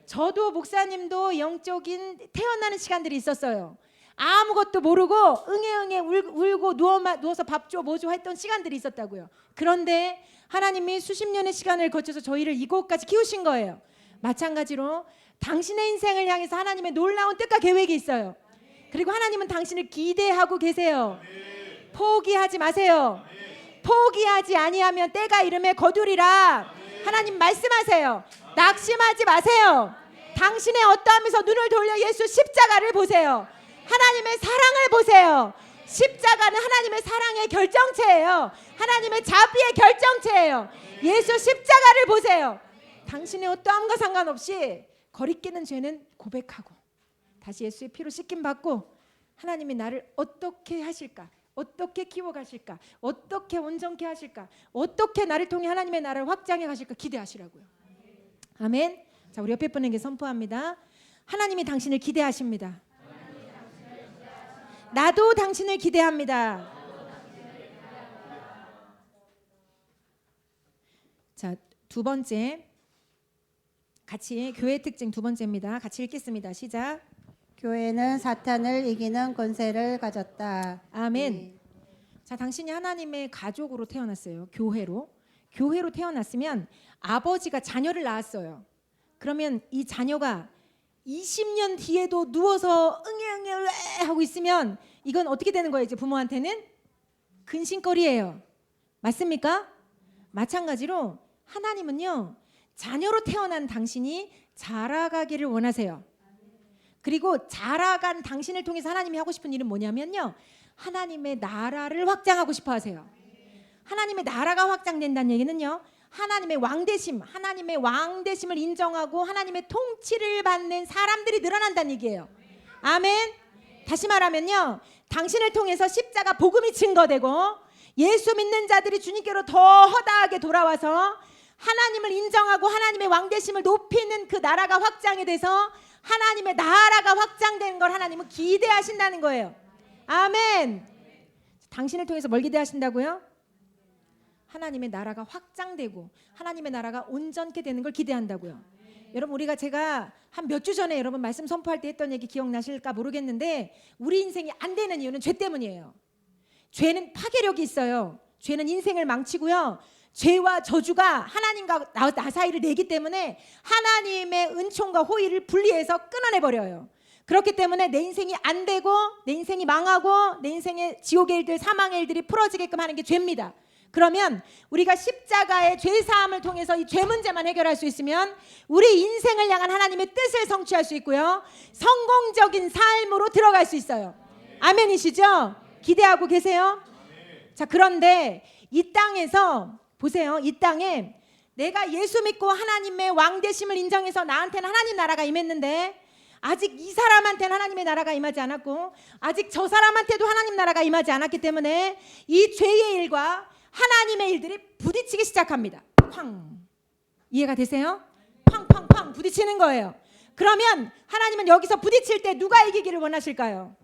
저도 목사님도 영적인 태어나는 시간들이 있었어요. 아무것도 모르고 응애응애 울고 누워서 밥 줘 뭐 줘 했던 시간들이 있었다고요. 그런데 하나님이 수십 년의 시간을 거쳐서 저희를 이곳까지 키우신 거예요. 마찬가지로 당신의 인생을 향해서 하나님의 놀라운 뜻과 계획이 있어요. 그리고 하나님은 당신을 기대하고 계세요. 포기하지 마세요. 포기하지 아니하면 때가 이르매 거두리라. 하나님 말씀하세요. 낙심하지 마세요. 당신의 어떠함에서 눈을 돌려 예수 십자가를 보세요. 하나님의 사랑을 보세요. 십자가는 하나님의 사랑의 결정체예요. 하나님의 자비의 결정체예요. 예수 십자가를 보세요. 당신의 어떠함과 상관없이 거리끼는 죄는 고백하고 다시 예수의 피로 씻김 받고, 하나님이 나를 어떻게 하실까, 어떻게 키워가실까, 어떻게 온전케 하실까, 어떻게 나를 통해 하나님의 나라를 확장해 가실까 기대하시라고요. 아멘. 자, 우리 옆에 분에게 선포합니다. 하나님이 당신을 기대하십니다. 나도 당신을 기대합니다. 두 번째, 같이 교회 특징 두 번째입니다. 같이 읽겠습니다. 시작. 교회는 사탄을 이기는 권세를 가졌다. 아멘. 자, 당신이 하나님의 가족으로 태어났어요. 교회로 태어났으면 아버지가 자녀를 낳았어요. 그러면 이 자녀가 20년 뒤에도 누워서 응애 하고 있으면 이건 어떻게 되는 거예요? 이제 부모한테는 근심거리예요. 맞습니까? 마찬가지로 하나님은요, 자녀로 태어난 당신이 자라가기를 원하세요. 그리고 자라간 당신을 통해서 하나님이 하고 싶은 일은 뭐냐면요, 하나님의 나라를 확장하고 싶어 하세요. 하나님의 나라가 확장된다는 얘기는요, 하나님의 왕대심을 인정하고 하나님의 통치를 받는 사람들이 늘어난다는 얘기예요. 아멘. 다시 말하면요, 당신을 통해서 십자가 복음이 증거되고 예수 믿는 자들이 주님께로 더 허다하게 돌아와서 하나님을 인정하고 하나님의 왕대심을 높이는 그 나라가 확장이 돼서 하나님의 나라가 확장되는 걸 하나님은 기대하신다는 거예요. 아멘. 당신을 통해서 뭘 기대하신다고요? 하나님의 나라가 확장되고 하나님의 나라가 온전케 되는 걸 기대한다고요. 여러분, 제가 한 몇 주 전에 여러분 말씀 선포할 때 했던 얘기 기억나실까 모르겠는데, 우리 인생이 안 되는 이유는 죄 때문이에요. 죄는 파괴력이 있어요. 죄는 인생을 망치고요, 죄와 저주가 하나님과 나 사이를 내기 때문에 하나님의 은총과 호의를 분리해서 끊어내버려요. 그렇기 때문에 내 인생이 안 되고 내 인생이 망하고 내 인생의 지옥의 일들, 사망의 일들이 풀어지게끔 하는 게 죄입니다. 그러면 우리가 십자가의 죄사함을 통해서 이 죄 문제만 해결할 수 있으면 우리 인생을 향한 하나님의 뜻을 성취할 수 있고요, 성공적인 삶으로 들어갈 수 있어요. 아멘이시죠? 기대하고 계세요? 자, 그런데 이 땅에서 보세요. 이 땅에 내가 예수 믿고 하나님의 왕되심을 인정해서 나한테는 하나님 나라가 임했는데, 아직 이 사람한테는 하나님의 나라가 임하지 않았고 아직 저 사람한테도 하나님 나라가 임하지 않았기 때문에 이 죄의 일과 하나님의 일들이 부딪히기 시작합니다. 쾅. 이해가 되세요? 쾅쾅쾅 부딪히는 거예요. 그러면 하나님은 여기서 부딪힐 때 누가 이기기를 원하실까요?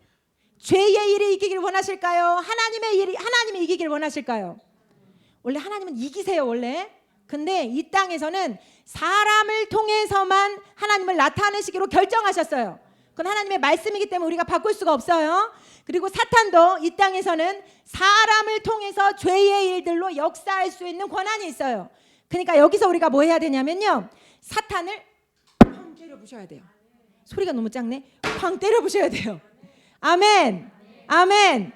죄의 일이 이기기를 원하실까요? 하나님이 이기기를 원하실까요? 원래 하나님은 이기세요, 원래. 근데 이 땅에서는 사람을 통해서만 하나님을 나타내시기로 결정하셨어요. 그건 하나님의 말씀이기 때문에 우리가 바꿀 수가 없어요. 그리고 사탄도 이 땅에서는 사람을 통해서 죄의 일들로 역사할 수 있는 권한이 있어요. 그러니까 여기서 우리가 뭐 해야 되냐면요, 사탄을 쾅 때려 부셔야 돼요. 소리가 너무 작네. 쾅 때려 부셔야 돼요. 아멘. 아멘.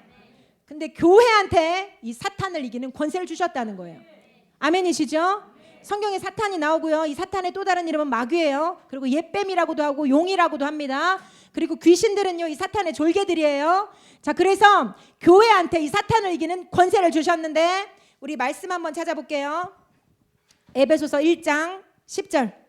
근데 교회한테 이 사탄을 이기는 권세를 주셨다는 거예요. 아멘이시죠? 성경에 사탄이 나오고요, 이 사탄의 또 다른 이름은 마귀예요. 그리고 옛뱀이라고도 하고 용이라고도 합니다. 그리고 귀신들은요, 이 사탄의 졸개들이에요. 자, 그래서 교회한테 이 사탄을 이기는 권세를 주셨는데, 우리 말씀 한번 찾아볼게요. 에베소서 1장 10절.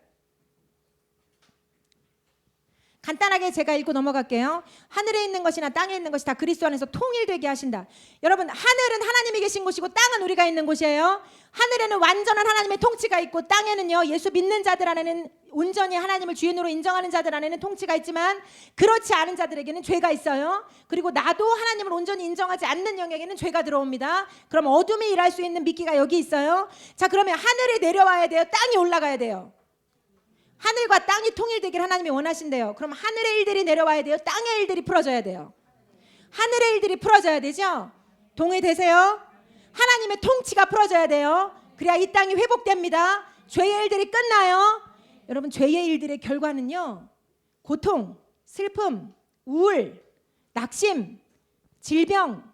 간단하게 제가 읽고 넘어갈게요. 하늘에 있는 것이나 땅에 있는 것이 다 그리스도 안에서 통일되게 하신다. 여러분, 하늘은 하나님이 계신 곳이고 땅은 우리가 있는 곳이에요. 하늘에는 완전한 하나님의 통치가 있고, 땅에는요, 예수 믿는 자들 안에는 온전히 하나님을 주인으로 인정하는 자들 안에는 통치가 있지만 그렇지 않은 자들에게는 죄가 있어요. 그리고 나도 하나님을 온전히 인정하지 않는 영역에는 죄가 들어옵니다. 그럼 어둠이 일할 수 있는 미끼가 여기 있어요. 자, 그러면 하늘에 내려와야 돼요? 땅이 올라가야 돼요? 하늘과 땅이 통일되기를 하나님이 원하신대요. 그럼 하늘의 일들이 내려와야 돼요? 땅의 일들이 풀어져야 돼요? 하늘의 일들이 풀어져야 되죠? 동의되세요? 하나님의 통치가 풀어져야 돼요. 그래야 이 땅이 회복됩니다. 죄의 일들이 끝나요. 여러분, 죄의 일들의 결과는요, 고통, 슬픔, 우울, 낙심, 질병,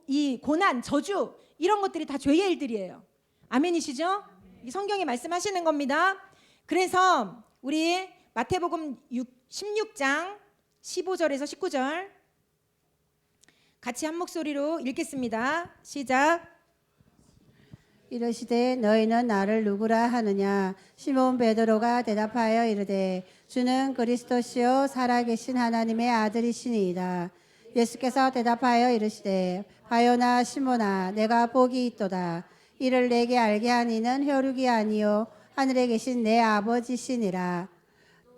이 고난, 저주, 이런 것들이 다 죄의 일들이에요. 아멘이시죠? 이 성경이 말씀하시는 겁니다. 그래서 우리 마태복음 16장 15절에서 19절 같이 한 목소리로 읽겠습니다. 시작. 이르시되 너희는 나를 누구라 하느냐? 시몬 베드로가 대답하여 이르되 주는 그리스도시요 살아계신 하나님의 아들이시니이다. 예수께서 대답하여 이르시되 바요나 시몬아, 내가 복이 있도다. 이를 내게 알게 한 이는 혈육이 아니요 하늘에 계신 내 아버지시니라.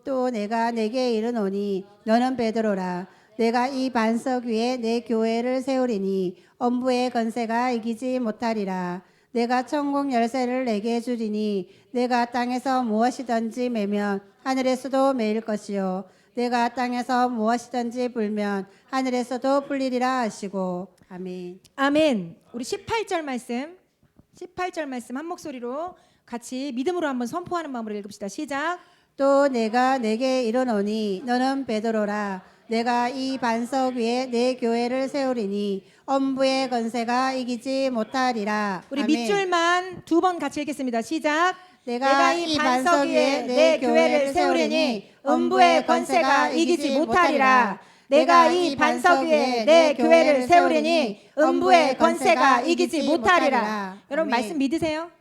또 내가 내게 이르노니 너는 베드로라. 내가 이 반석 위에 내 교회를 세우리니 엄부의 건세가 이기지 못하리라. 내가 천국 열쇠를 내게 주리니 내가 땅에서 무엇이든지 매면 하늘에서도 매일 것이요 내가 땅에서 무엇이든지 불면 하늘에서도 풀리리라 하시고. 아멘. 아멘. 우리 18절 말씀 한 목소리로 같이 믿음으로 한번 선포하는 마음으로 읽읍시다. 시작. 또 내가 내게 이르노니 너는 베드로라. 내가 이 반석 위에 내 교회를 세우리니 엄부의 권세가 이기지 못하리라. 우리 아멘. 밑줄만 두 번 같이 읽겠습니다. 시작. 내가 이 반석 위에 내 교회를 세우리니 음부의 권세가 이기지 못하리라. 내가 이 반석 위에 내 교회를 세우리니 음부의 권세가 이기지 못하리라. 여러분 아멘. 말씀 믿으세요?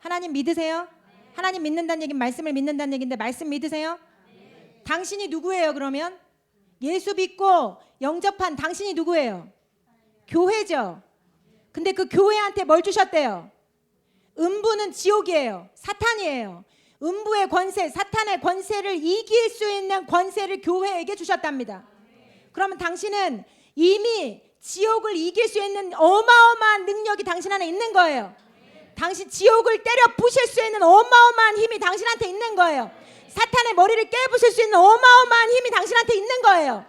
하나님 믿으세요? 하나님 믿는다는 얘기는 말씀을 믿는다는 얘기인데 말씀 믿으세요? 당신이 누구예요 그러면? 예수 믿고 영접한 당신이 누구예요? 교회죠. 근데 그 교회한테 뭘 주셨대요? 음부는 지옥이에요. 사탄이에요. 음부의 권세, 사탄의 권세를 이길 수 있는 권세를 교회에게 주셨답니다. 그러면 당신은 이미 지옥을 이길 수 있는 어마어마한 능력이 당신 안에 있는 거예요. 당신 지옥을 때려 부실 수 있는 어마어마한 힘이 당신한테 있는 거예요. 사탄의 머리를 깨부술 수 있는 어마어마한 힘이 당신한테 있는 거예요.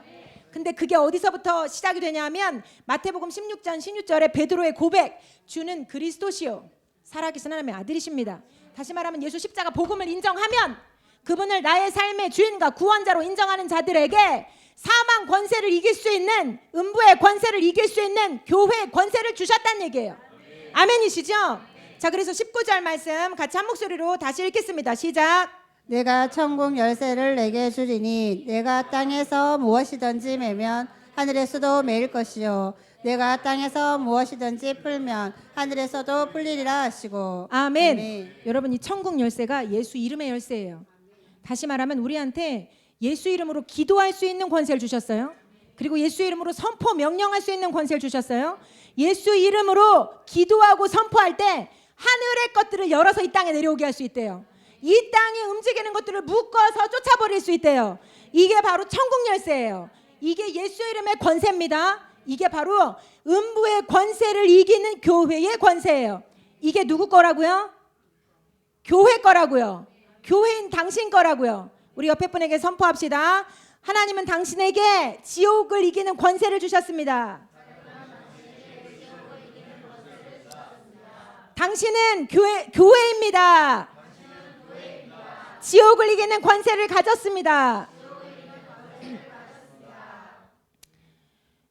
근데 그게 어디서부터 시작이 되냐면 마태복음 16장 16절에 베드로의 고백, 주는 그리스도시요 살아계신 하나님의 아들이십니다. 다시 말하면 예수 십자가 복음을 인정하면 그분을 나의 삶의 주인과 구원자로 인정하는 자들에게 사망 권세를 이길 수 있는, 음부의 권세를 이길 수 있는 교회의 권세를 주셨다는 얘기예요. 아멘이시죠? 자, 그래서 19절 말씀 같이 한 목소리로 다시 읽겠습니다. 시작. 내가 천국 열쇠를 내게 주리니 내가 땅에서 무엇이든지 매면 하늘에서도 매일 것이요 내가 땅에서 무엇이든지 풀면 하늘에서도 풀리리라 하시고. 아멘. 아멘. 여러분 이 천국 열쇠가 예수 이름의 열쇠예요. 다시 말하면 우리한테 예수 이름으로 기도할 수 있는 권세를 주셨어요. 그리고 예수 이름으로 선포 명령할 수 있는 권세를 주셨어요. 예수 이름으로 기도하고 선포할 때 하늘의 것들을 열어서 이 땅에 내려오게 할 수 있대요. 이 땅에 움직이는 것들을 묶어서 쫓아버릴 수 있대요. 이게 바로 천국 열쇠예요. 이게 예수 이름의 권세입니다. 이게 바로 음부의 권세를 이기는 교회의 권세예요. 이게 누구 거라고요? 교회 거라고요. 교회인 당신 거라고요. 우리 옆에 분에게 선포합시다. 하나님은 당신에게 지옥을 이기는 권세를 주셨습니다. 당신은 교회입니다. 지옥을 이기는 권세를 가졌습니다.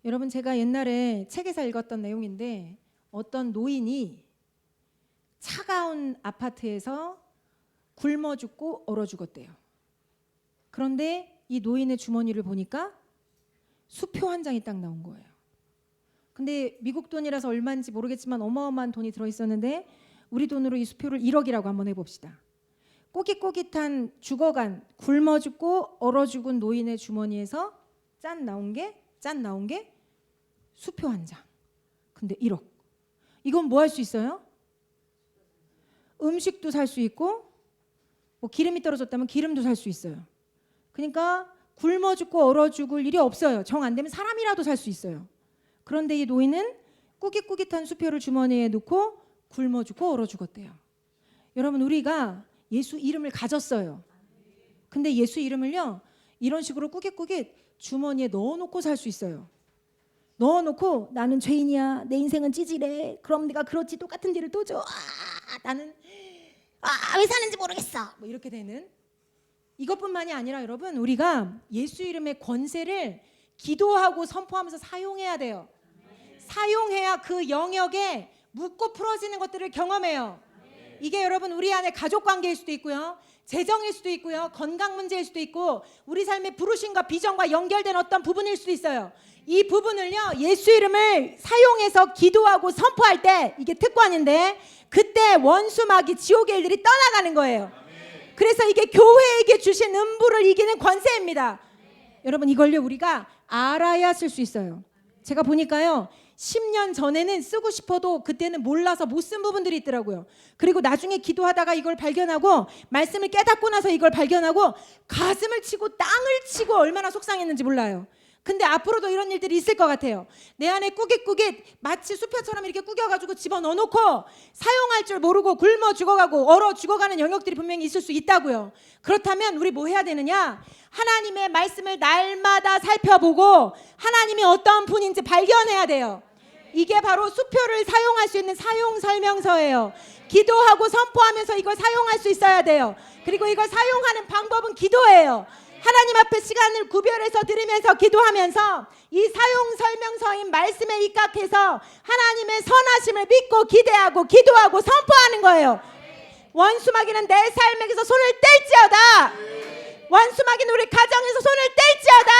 여러분 제가 옛날에 책에서 읽었던 내용인데 어떤 노인이 차가운 아파트에서 굶어 죽고 얼어 죽었대요. 그런데 이 노인의 주머니를 보니까 수표 한 장이 딱 나온 거예요. 근데 미국 돈이라서 얼마인지 모르겠지만 어마어마한 돈이 들어있었는데 우리 돈으로 이 수표를 1억이라고 한번 해봅시다. 꼬깃꼬깃한 죽어간 굶어 죽고 얼어 죽은 노인의 주머니에서 짠 나온 게 수표 한 장. 근데 1억. 이건 뭐 할 수 있어요? 음식도 살 수 있고 뭐 기름이 떨어졌다면 기름도 살 수 있어요. 그러니까 굶어 죽고 얼어 죽을 일이 없어요. 정 안 되면 사람이라도 살 수 있어요. 그런데 이 노인은 꾸깃꾸깃한 수표를 주머니에 넣고 굶어 죽고 얼어 죽었대요. 여러분 우리가 예수 이름을 가졌어요. 근데 예수 이름을요 이런 식으로 꾸깃꾸깃 주머니에 넣어놓고 살 수 있어요. 넣어놓고 나는 죄인이야, 내 인생은 찌질해, 그럼 내가 그렇지 똑같은 죄를 또 줘, 나는 왜 사는지 모르겠어, 뭐 이렇게 되는. 이것뿐만이 아니라 여러분 우리가 예수 이름의 권세를 기도하고 선포하면서 사용해야 돼요. 사용해야 그 영역에 묻고 풀어지는 것들을 경험해요. 이게 여러분 우리 안에 가족 관계일 수도 있고요, 재정일 수도 있고요, 건강 문제일 수도 있고 우리 삶의 부르심과 비전과 연결된 어떤 부분일 수도 있어요. 이 부분을요 예수 이름을 사용해서 기도하고 선포할 때 이게 특권인데 그때 원수 마귀 지옥의 일들이 떠나가는 거예요. 그래서 이게 교회에게 주신 음부를 이기는 권세입니다. 여러분 이걸요 우리가 알아야 쓸 수 있어요. 제가 보니까요 10년 전에는 쓰고 싶어도 그때는 몰라서 못 쓴 부분들이 있더라고요. 그리고 나중에 기도하다가 이걸 발견하고 말씀을 깨닫고 나서 이걸 발견하고 가슴을 치고 땅을 치고 얼마나 속상했는지 몰라요. 근데 앞으로도 이런 일들이 있을 것 같아요. 내 안에 꾸깃꾸깃 마치 수표처럼 이렇게 꾸겨가지고 집어넣어놓고 사용할 줄 모르고 굶어 죽어가고 얼어 죽어가는 영역들이 분명히 있을 수 있다고요. 그렇다면 우리 뭐 해야 되느냐? 하나님의 말씀을 날마다 살펴보고 하나님이 어떤 분인지 발견해야 돼요. 이게 바로 수표를 사용할 수 있는 사용 설명서예요. 기도하고 선포하면서 이걸 사용할 수 있어야 돼요. 그리고 이걸 사용하는 방법은 기도예요. 하나님 앞에 시간을 구별해서 들으면서 기도하면서 이 사용 설명서인 말씀에 입각해서 하나님의 선하심을 믿고 기대하고 기도하고 선포하는 거예요. 원수마귀는 내 삶에서 손을 뗄지어다. 원수마귀는 우리 가정에서 손을 뗄지어다.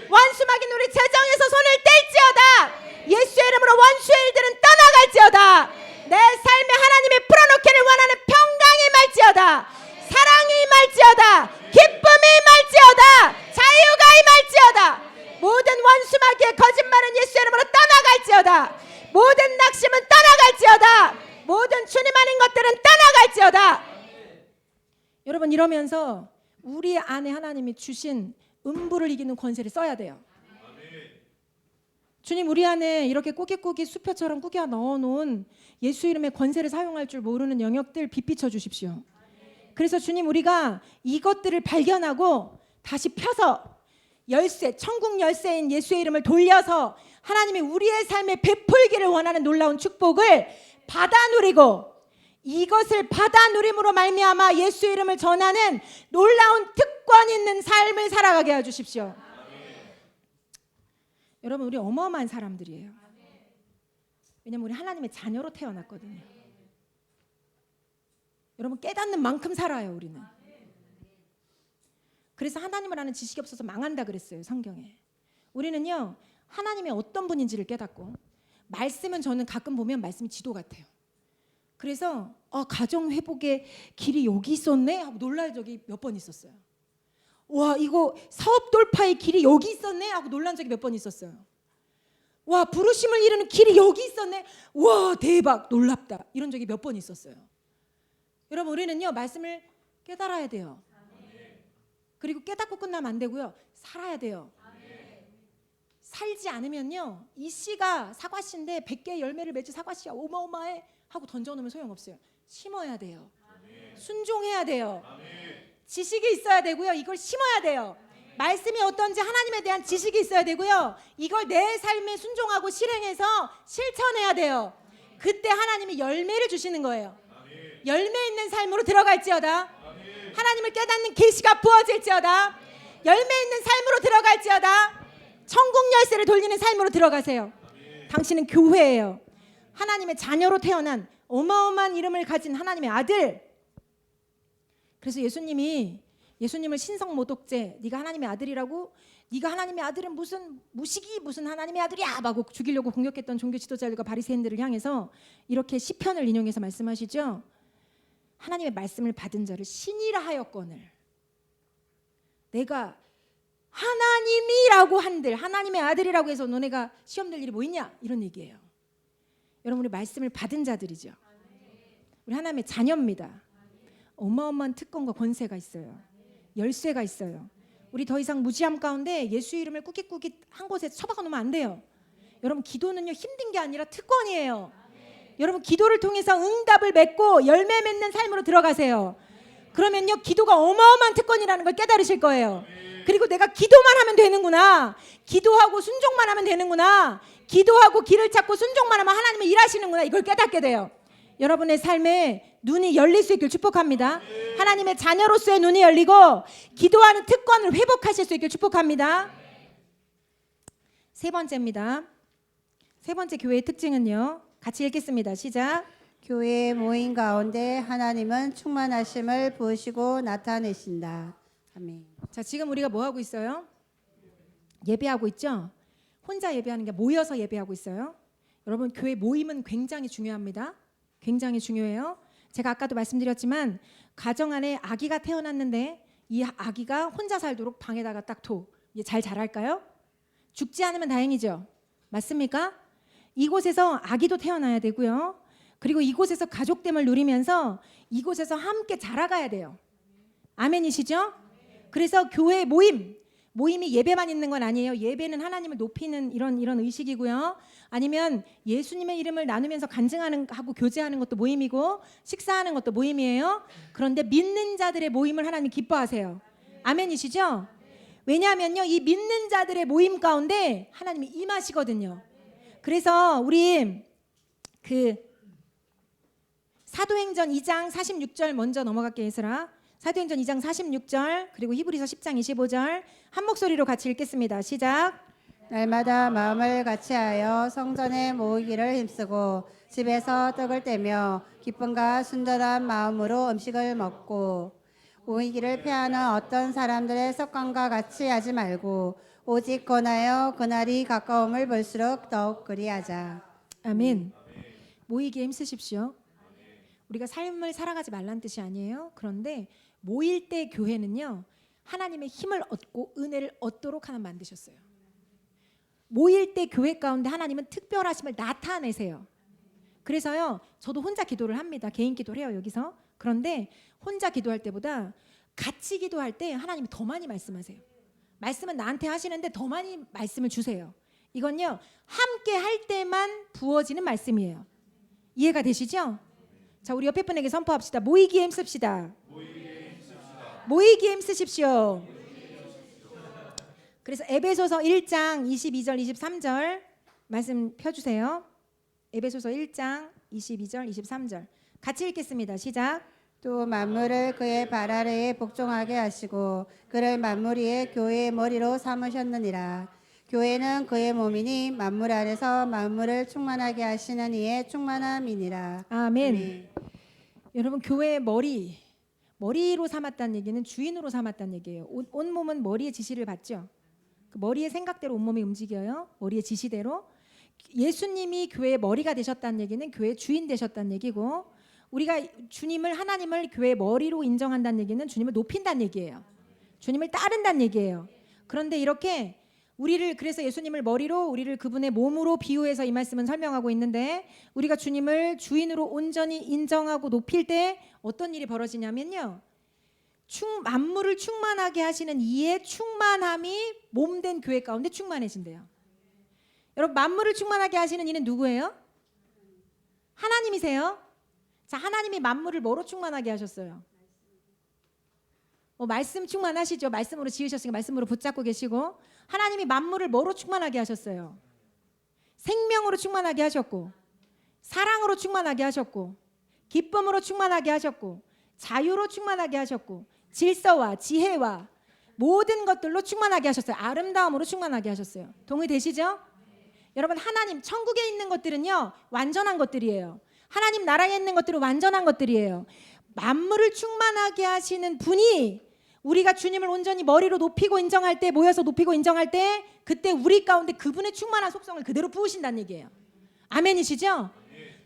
원수마귀는 우리 재정에서 손을 뗄지어다. 예수의 이름으로 원수의 일들은 떠나갈지어다. 내 삶에 하나님이 풀어놓기를 원하는 평강이 임할지어다. 사랑이 임할지어다. 기쁨이 임할지어다. 자유가 임할지어다. 모든 원수마귀의 거짓말은 예수의 이름으로 떠나갈지어다. 모든 낙심은 떠나갈지어다. 모든 주님 아닌 것들은 떠나갈지어다. 여러분, 이러면서 우리 안에 하나님이 주신 음부를 이기는 권세를 써야 돼요. 주님, 우리 안에 이렇게 꾸깃꾸깃 수표처럼 꾸겨 넣어놓은 예수 이름의 권세를 사용할 줄 모르는 영역들 빛비춰 주십시오. 그래서 주님, 우리가 이것들을 발견하고 다시 펴서 열쇠, 천국 열쇠인 예수의 이름을 돌려서 하나님이 우리의 삶에 베풀기를 원하는 놀라운 축복을 받아 누리고 이것을 받아 누림으로 말미암아 예수의 이름을 전하는 놀라운 특권 있는 삶을 살아가게 해주십시오. 여러분, 우리 어마어마한 사람들이에요. 왜냐면 우리 하나님의 자녀로 태어났거든요. 여러분, 깨닫는 만큼 살아요, 우리는. 그래서 하나님을 아는 지식이 없어서 망한다 그랬어요, 성경에. 우리는요, 하나님의 어떤 분인지를 깨닫고, 말씀은 저는 가끔 보면 말씀이 지도 같아요. 그래서 가정 회복의 길이 여기 있었네 하고 놀랄 적이 몇 번 있었어요. 와, 이거 사업 돌파의 길이 여기 있었네 하고 놀란 적이 몇 번 있었어요. 와, 부르심을 이루는 길이 여기 있었네. 와, 대박, 놀랍다. 이런 적이 몇 번 있었어요. 여러분, 우리는요, 말씀을 깨달아야 돼요. 그리고 깨닫고 끝나면 안 되고요, 살아야 돼요. 살지 않으면요, 이 씨가 사과씨인데 100개의 열매를 맺은 사과씨야 어마어마해 하고 던져놓으면 소용없어요. 심어야 돼요. 순종해야 돼요. 지식이 있어야 되고요, 이걸 심어야 돼요. 말씀이 어떤지 하나님에 대한 지식이 있어야 되고요, 이걸 내 삶에 순종하고 실행해서 실천해야 돼요. 그때 하나님이 열매를 주시는 거예요. 열매 있는 삶으로 들어갈지어다. 하나님을 깨닫는 계시가 부어질지어다. 열매 있는 삶으로 들어갈지어다. 천국 열쇠를 돌리는 삶으로 들어가세요. 당신은 교회예요. 하나님의 자녀로 태어난 어마어마한 이름을 가진 하나님의 아들. 그래서 예수님을 신성모독죄, 네가 하나님의 아들이라고, 네가 하나님의 아들은 무슨 무식이 무슨 하나님의 아들이야 하고 죽이려고 공격했던 종교 지도자들과 바리새인들을 향해서 이렇게 시편을 인용해서 말씀하시죠. 하나님의 말씀을 받은 자를 신이라 하였거늘 내가 하나님이라고 한들, 하나님의 아들이라고 해서 너네가 시험 될 일이 뭐 있냐, 이런 얘기예요. 여러분, 우리 말씀을 받은 자들이죠. 우리 하나님의 자녀입니다. 어마어마한 특권과 권세가 있어요. 열쇠가 있어요. 우리 더 이상 무지함 가운데 예수 이름을 꾸깃꾸깃 한 곳에 처박아 놓으면 안 돼요. 여러분, 기도는요, 힘든 게 아니라 특권이에요. 여러분, 기도를 통해서 응답을 맺고 열매 맺는 삶으로 들어가세요. 그러면요, 기도가 어마어마한 특권이라는 걸 깨달으실 거예요. 그리고 내가 기도만 하면 되는구나, 기도하고 순종만 하면 되는구나, 기도하고 길을 찾고 순종만 하면 하나님은 일하시는구나, 이걸 깨닫게 돼요. 여러분의 삶에 눈이 열릴 수 있길 축복합니다. 하나님의 자녀로서의 눈이 열리고 기도하는 특권을 회복하실 수 있길 축복합니다. 세 번째입니다. 세 번째 교회의 특징은요, 같이 읽겠습니다. 시작. 교회의 모임 가운데 하나님은 충만하심을 부으시고 나타내신다. 아멘. 자, 지금 우리가 뭐 하고 있어요? 예배하고 있죠? 혼자 예배하는 게 모여서 예배하고 있어요. 여러분, 교회 모임은 굉장히 중요합니다. 굉장히 중요해요. 제가 아까도 말씀드렸지만 가정 안에 아기가 태어났는데 이 아기가 혼자 살도록 방에다가 딱 잘 자랄까요? 죽지 않으면 다행이죠. 맞습니까? 이곳에서 아기도 태어나야 되고요. 그리고 이곳에서 가족됨을 누리면서 이곳에서 함께 자라가야 돼요. 아멘이시죠? 그래서 교회 모임, 모임이 예배만 있는 건 아니에요. 예배는 하나님을 높이는 이런 의식이고요. 아니면 예수님의 이름을 나누면서 간증하는 하고 교제하는 것도 모임이고 식사하는 것도 모임이에요. 그런데 믿는 자들의 모임을 하나님 기뻐하세요. 아멘이시죠? 왜냐하면요, 이 믿는 자들의 모임 가운데 하나님이 임하시거든요. 그래서 우리 그 사도행전 2장 46절 먼저 넘어갈게요. 얘들아. 사도행전 2장 46절 그리고 히브리서 10장 25절 한 목소리로 같이 읽겠습니다. 시작. 날마다 마음을 같이하여 성전에 모이기를 힘쓰고 집에서 떡을 떼며 기쁨과 순전한 마음으로 음식을 먹고 모이기를 피하는 어떤 사람들의 습관과 같이 하지 말고 오직 권하여 그날이 가까움을 볼수록 더욱 그리하자. 아멘. 모이기에 힘쓰십시오. 우리가 삶을 살아가지 말란 뜻이 아니에요. 그런데 모일 때 교회는요, 하나님의 힘을 얻고 은혜를 얻도록 하나님 만드셨어요. 모일 때 교회 가운데 하나님은 특별하심을 나타내세요. 그래서요, 저도 혼자 기도를 합니다. 개인 기도를 해요, 여기서. 그런데 혼자 기도할 때보다 같이 기도할 때 하나님이 더 많이 말씀하세요. 말씀은 나한테 하시는데 더 많이 말씀을 주세요. 이건요, 함께 할 때만 부어지는 말씀이에요. 이해가 되시죠? 자, 우리 옆에 분에게 선포합시다. 모이기에 힘씁시다. 모이기에 힘쓰십시오. 그래서 에베소서 1장 22절 23절 말씀 펴주세요. 에베소서 1장 22절 23절 같이 읽겠습니다. 시작. 또 만물을 그의 발 아래에 복종하게 하시고 그를 만물 위에 교회의 머리로 삼으셨느니라. 교회는 그의 몸이니 만물 안에서 만물을 충만하게 하시는 이의 충만함이니라. 아멘. 여러분, 교회의 머리로 삼았다는 얘기는 주인으로 삼았다는 얘기예요. 온 몸은 머리의 지시를 받죠. 그 머리의 생각대로 온 몸이 움직여요. 머리의 지시대로. 예수님이 교회의 머리가 되셨다는 얘기는 교회의 주인 되셨다는 얘기고, 우리가 주님을, 하나님을 교회의 머리로 인정한다는 얘기는 주님을 높인다는 얘기예요. 주님을 따른다는 얘기예요. 그런데 이렇게 우리를, 그래서 예수님을 머리로, 우리를 그분의 몸으로 비유해서 이 말씀은 설명하고 있는데, 우리가 주님을 주인으로 온전히 인정하고 높일 때 어떤 일이 벌어지냐면요, 만물을 충만하게 하시는 이의 충만함이 몸된 교회 가운데 충만해진대요. 여러분, 만물을 충만하게 하시는 이는 누구예요? 하나님이세요. 자, 하나님이 만물을 뭐로 충만하게 하셨어요? 말씀 충만하시죠. 말씀으로 지으셨으니까 말씀으로 붙잡고 계시고, 하나님이 만물을 뭐로 충만하게 하셨어요? 생명으로 충만하게 하셨고, 사랑으로 충만하게 하셨고, 기쁨으로 충만하게 하셨고, 자유로 충만하게 하셨고, 질서와 지혜와 모든 것들로 충만하게 하셨어요. 아름다움으로 충만하게 하셨어요. 동의되시죠? 여러분, 하나님 천국에 있는 것들은요, 완전한 것들이에요. 하나님 나라에 있는 것들은 완전한 것들이에요. 만물을 충만하게 하시는 분이, 우리가 주님을 온전히 머리로 높이고 인정할 때, 모여서 높이고 인정할 때, 그때 우리 가운데 그분의 충만한 속성을 그대로 부으신다는 얘기예요. 아멘이시죠?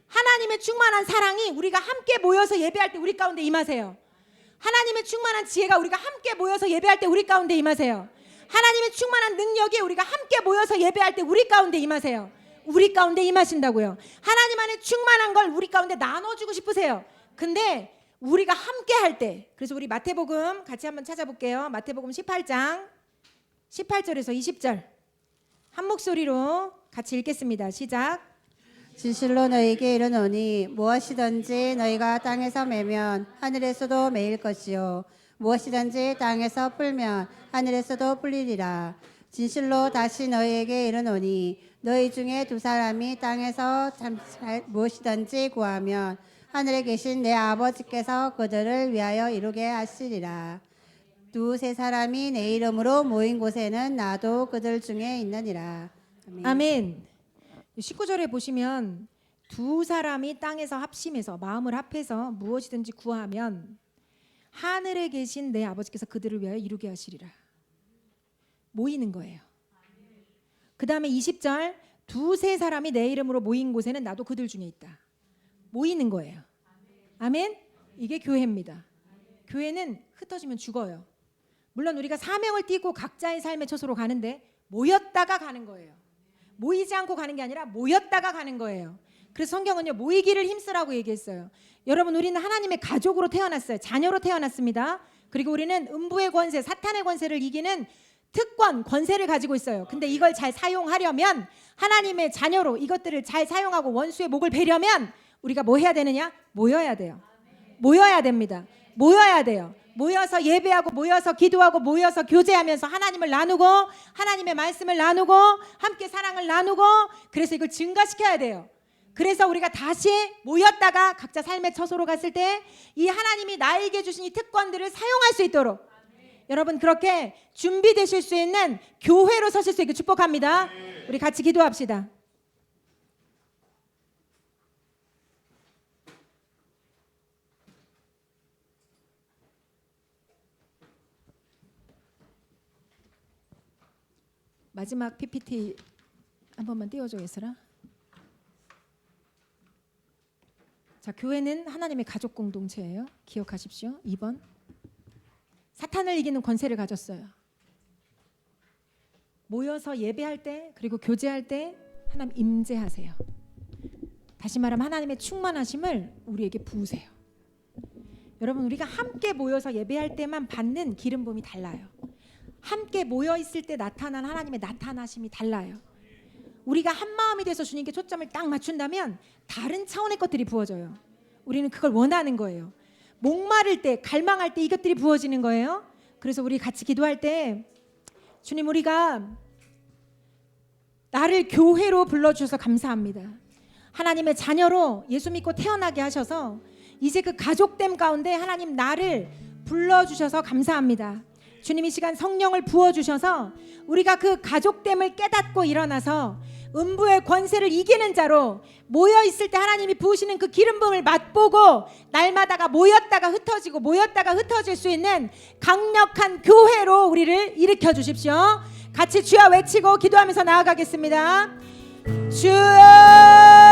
하나님의 충만한 사랑이 우리가 함께 모여서 예배할 때 우리 가운데 임하세요. 하나님의 충만한 지혜가 우리가 함께 모여서 예배할 때 우리 가운데 임하세요. 하나님의 충만한 능력이 우리가 함께 모여서 예배할 때 우리 가운데 임하세요. 우리 가운데 임하신다고요. 하나님 안에 충만한 걸 우리 가운데 나눠주고 싶으세요. 근데 우리가 함께 할 때, 그래서 우리 마태복음 같이 한번 찾아볼게요. 마태복음 18장 18절에서 20절 한 목소리로 같이 읽겠습니다. 시작. 진실로 너희에게 이르노니 무엇이든지 너희가 땅에서 매면 하늘에서도 매일 것이요 무엇이든지 땅에서 풀면 하늘에서도 풀리리라. 진실로 다시 너희에게 이르노니 너희 중에 두 사람이 땅에서 무엇이든지 구하면 하늘에 계신 내 아버지께서 그들을 위하여 이루게 하시리라. 두세 사람이 내 이름으로 모인 곳에는 나도 그들 중에 있느니라. 아멘. 아멘. 19절에 보시면 두 사람이 땅에서 합심해서 마음을 합해서 무엇이든지 구하면 하늘에 계신 내 아버지께서 그들을 위하여 이루게 하시리라. 모이는 거예요. 그 다음에 20절, 두세 사람이 내 이름으로 모인 곳에는 나도 그들 중에 있다. 모이는 거예요. 아멘. 이게 교회입니다. 교회는 흩어지면 죽어요. 물론 우리가 사명을 띠고 각자의 삶의 처소로 가는데 모였다가 가는 거예요. 모이지 않고 가는 게 아니라 모였다가 가는 거예요. 그래서 성경은요, 모이기를 힘쓰라고 얘기했어요. 여러분, 우리는 하나님의 가족으로 태어났어요. 자녀로 태어났습니다. 그리고 우리는 음부의 권세, 사탄의 권세를 이기는 특권, 권세를 가지고 있어요. 근데 이걸 잘 사용하려면 하나님의 자녀로 이것들을 잘 사용하고 원수의 목을 베려면 우리가 뭐 해야 되느냐? 모여야 돼요. 모여야 됩니다. 모여야 돼요. 모여서 예배하고 모여서 기도하고 모여서 교제하면서 하나님을 나누고 하나님의 말씀을 나누고 함께 사랑을 나누고 그래서 이걸 증가시켜야 돼요. 그래서 우리가 다시 모였다가 각자 삶의 처소로 갔을 때 이 하나님이 나에게 주신 이 특권들을 사용할 수 있도록 여러분 그렇게 준비되실 수 있는 교회로 서실 수 있게 축복합니다. 우리 같이 기도합시다. 마지막 PPT 한 번만 띄워줘 예슬아. 자, 교회는 하나님의 가족 공동체예요. 기억하십시오. 2번. 사탄을 이기는 권세를 가졌어요. 모여서 예배할 때 그리고 교제할 때 하나님 임재하세요. 다시 말하면 하나님의 충만하심을 우리에게 부으세요. 여러분 우리가 함께 모여서 예배할 때만 받는 기름 부음이 달라요. 함께 모여 있을 때 나타난 하나님의 나타나심이 달라요. 우리가 한 마음이 돼서 주님께 초점을 딱 맞춘다면 다른 차원의 것들이 부어져요. 우리는 그걸 원하는 거예요. 목마를 때, 갈망할 때 이것들이 부어지는 거예요. 그래서 우리 같이 기도할 때 주님 우리가 나를 교회로 불러주셔서 감사합니다. 하나님의 자녀로 예수 믿고 태어나게 하셔서 이제 그 가족됨 가운데 하나님 나를 불러주셔서 감사합니다. 주님 이 시간 성령을 부어주셔서 우리가 그 가족됨을 깨닫고 일어나서 음부의 권세를 이기는 자로 모여있을 때 하나님이 부으시는 그 기름 부음을 맛보고 날마다가 모였다가 흩어지고 모였다가 흩어질 수 있는 강력한 교회로 우리를 일으켜 주십시오. 같이 주여 외치고 기도하면서 나아가겠습니다. 주여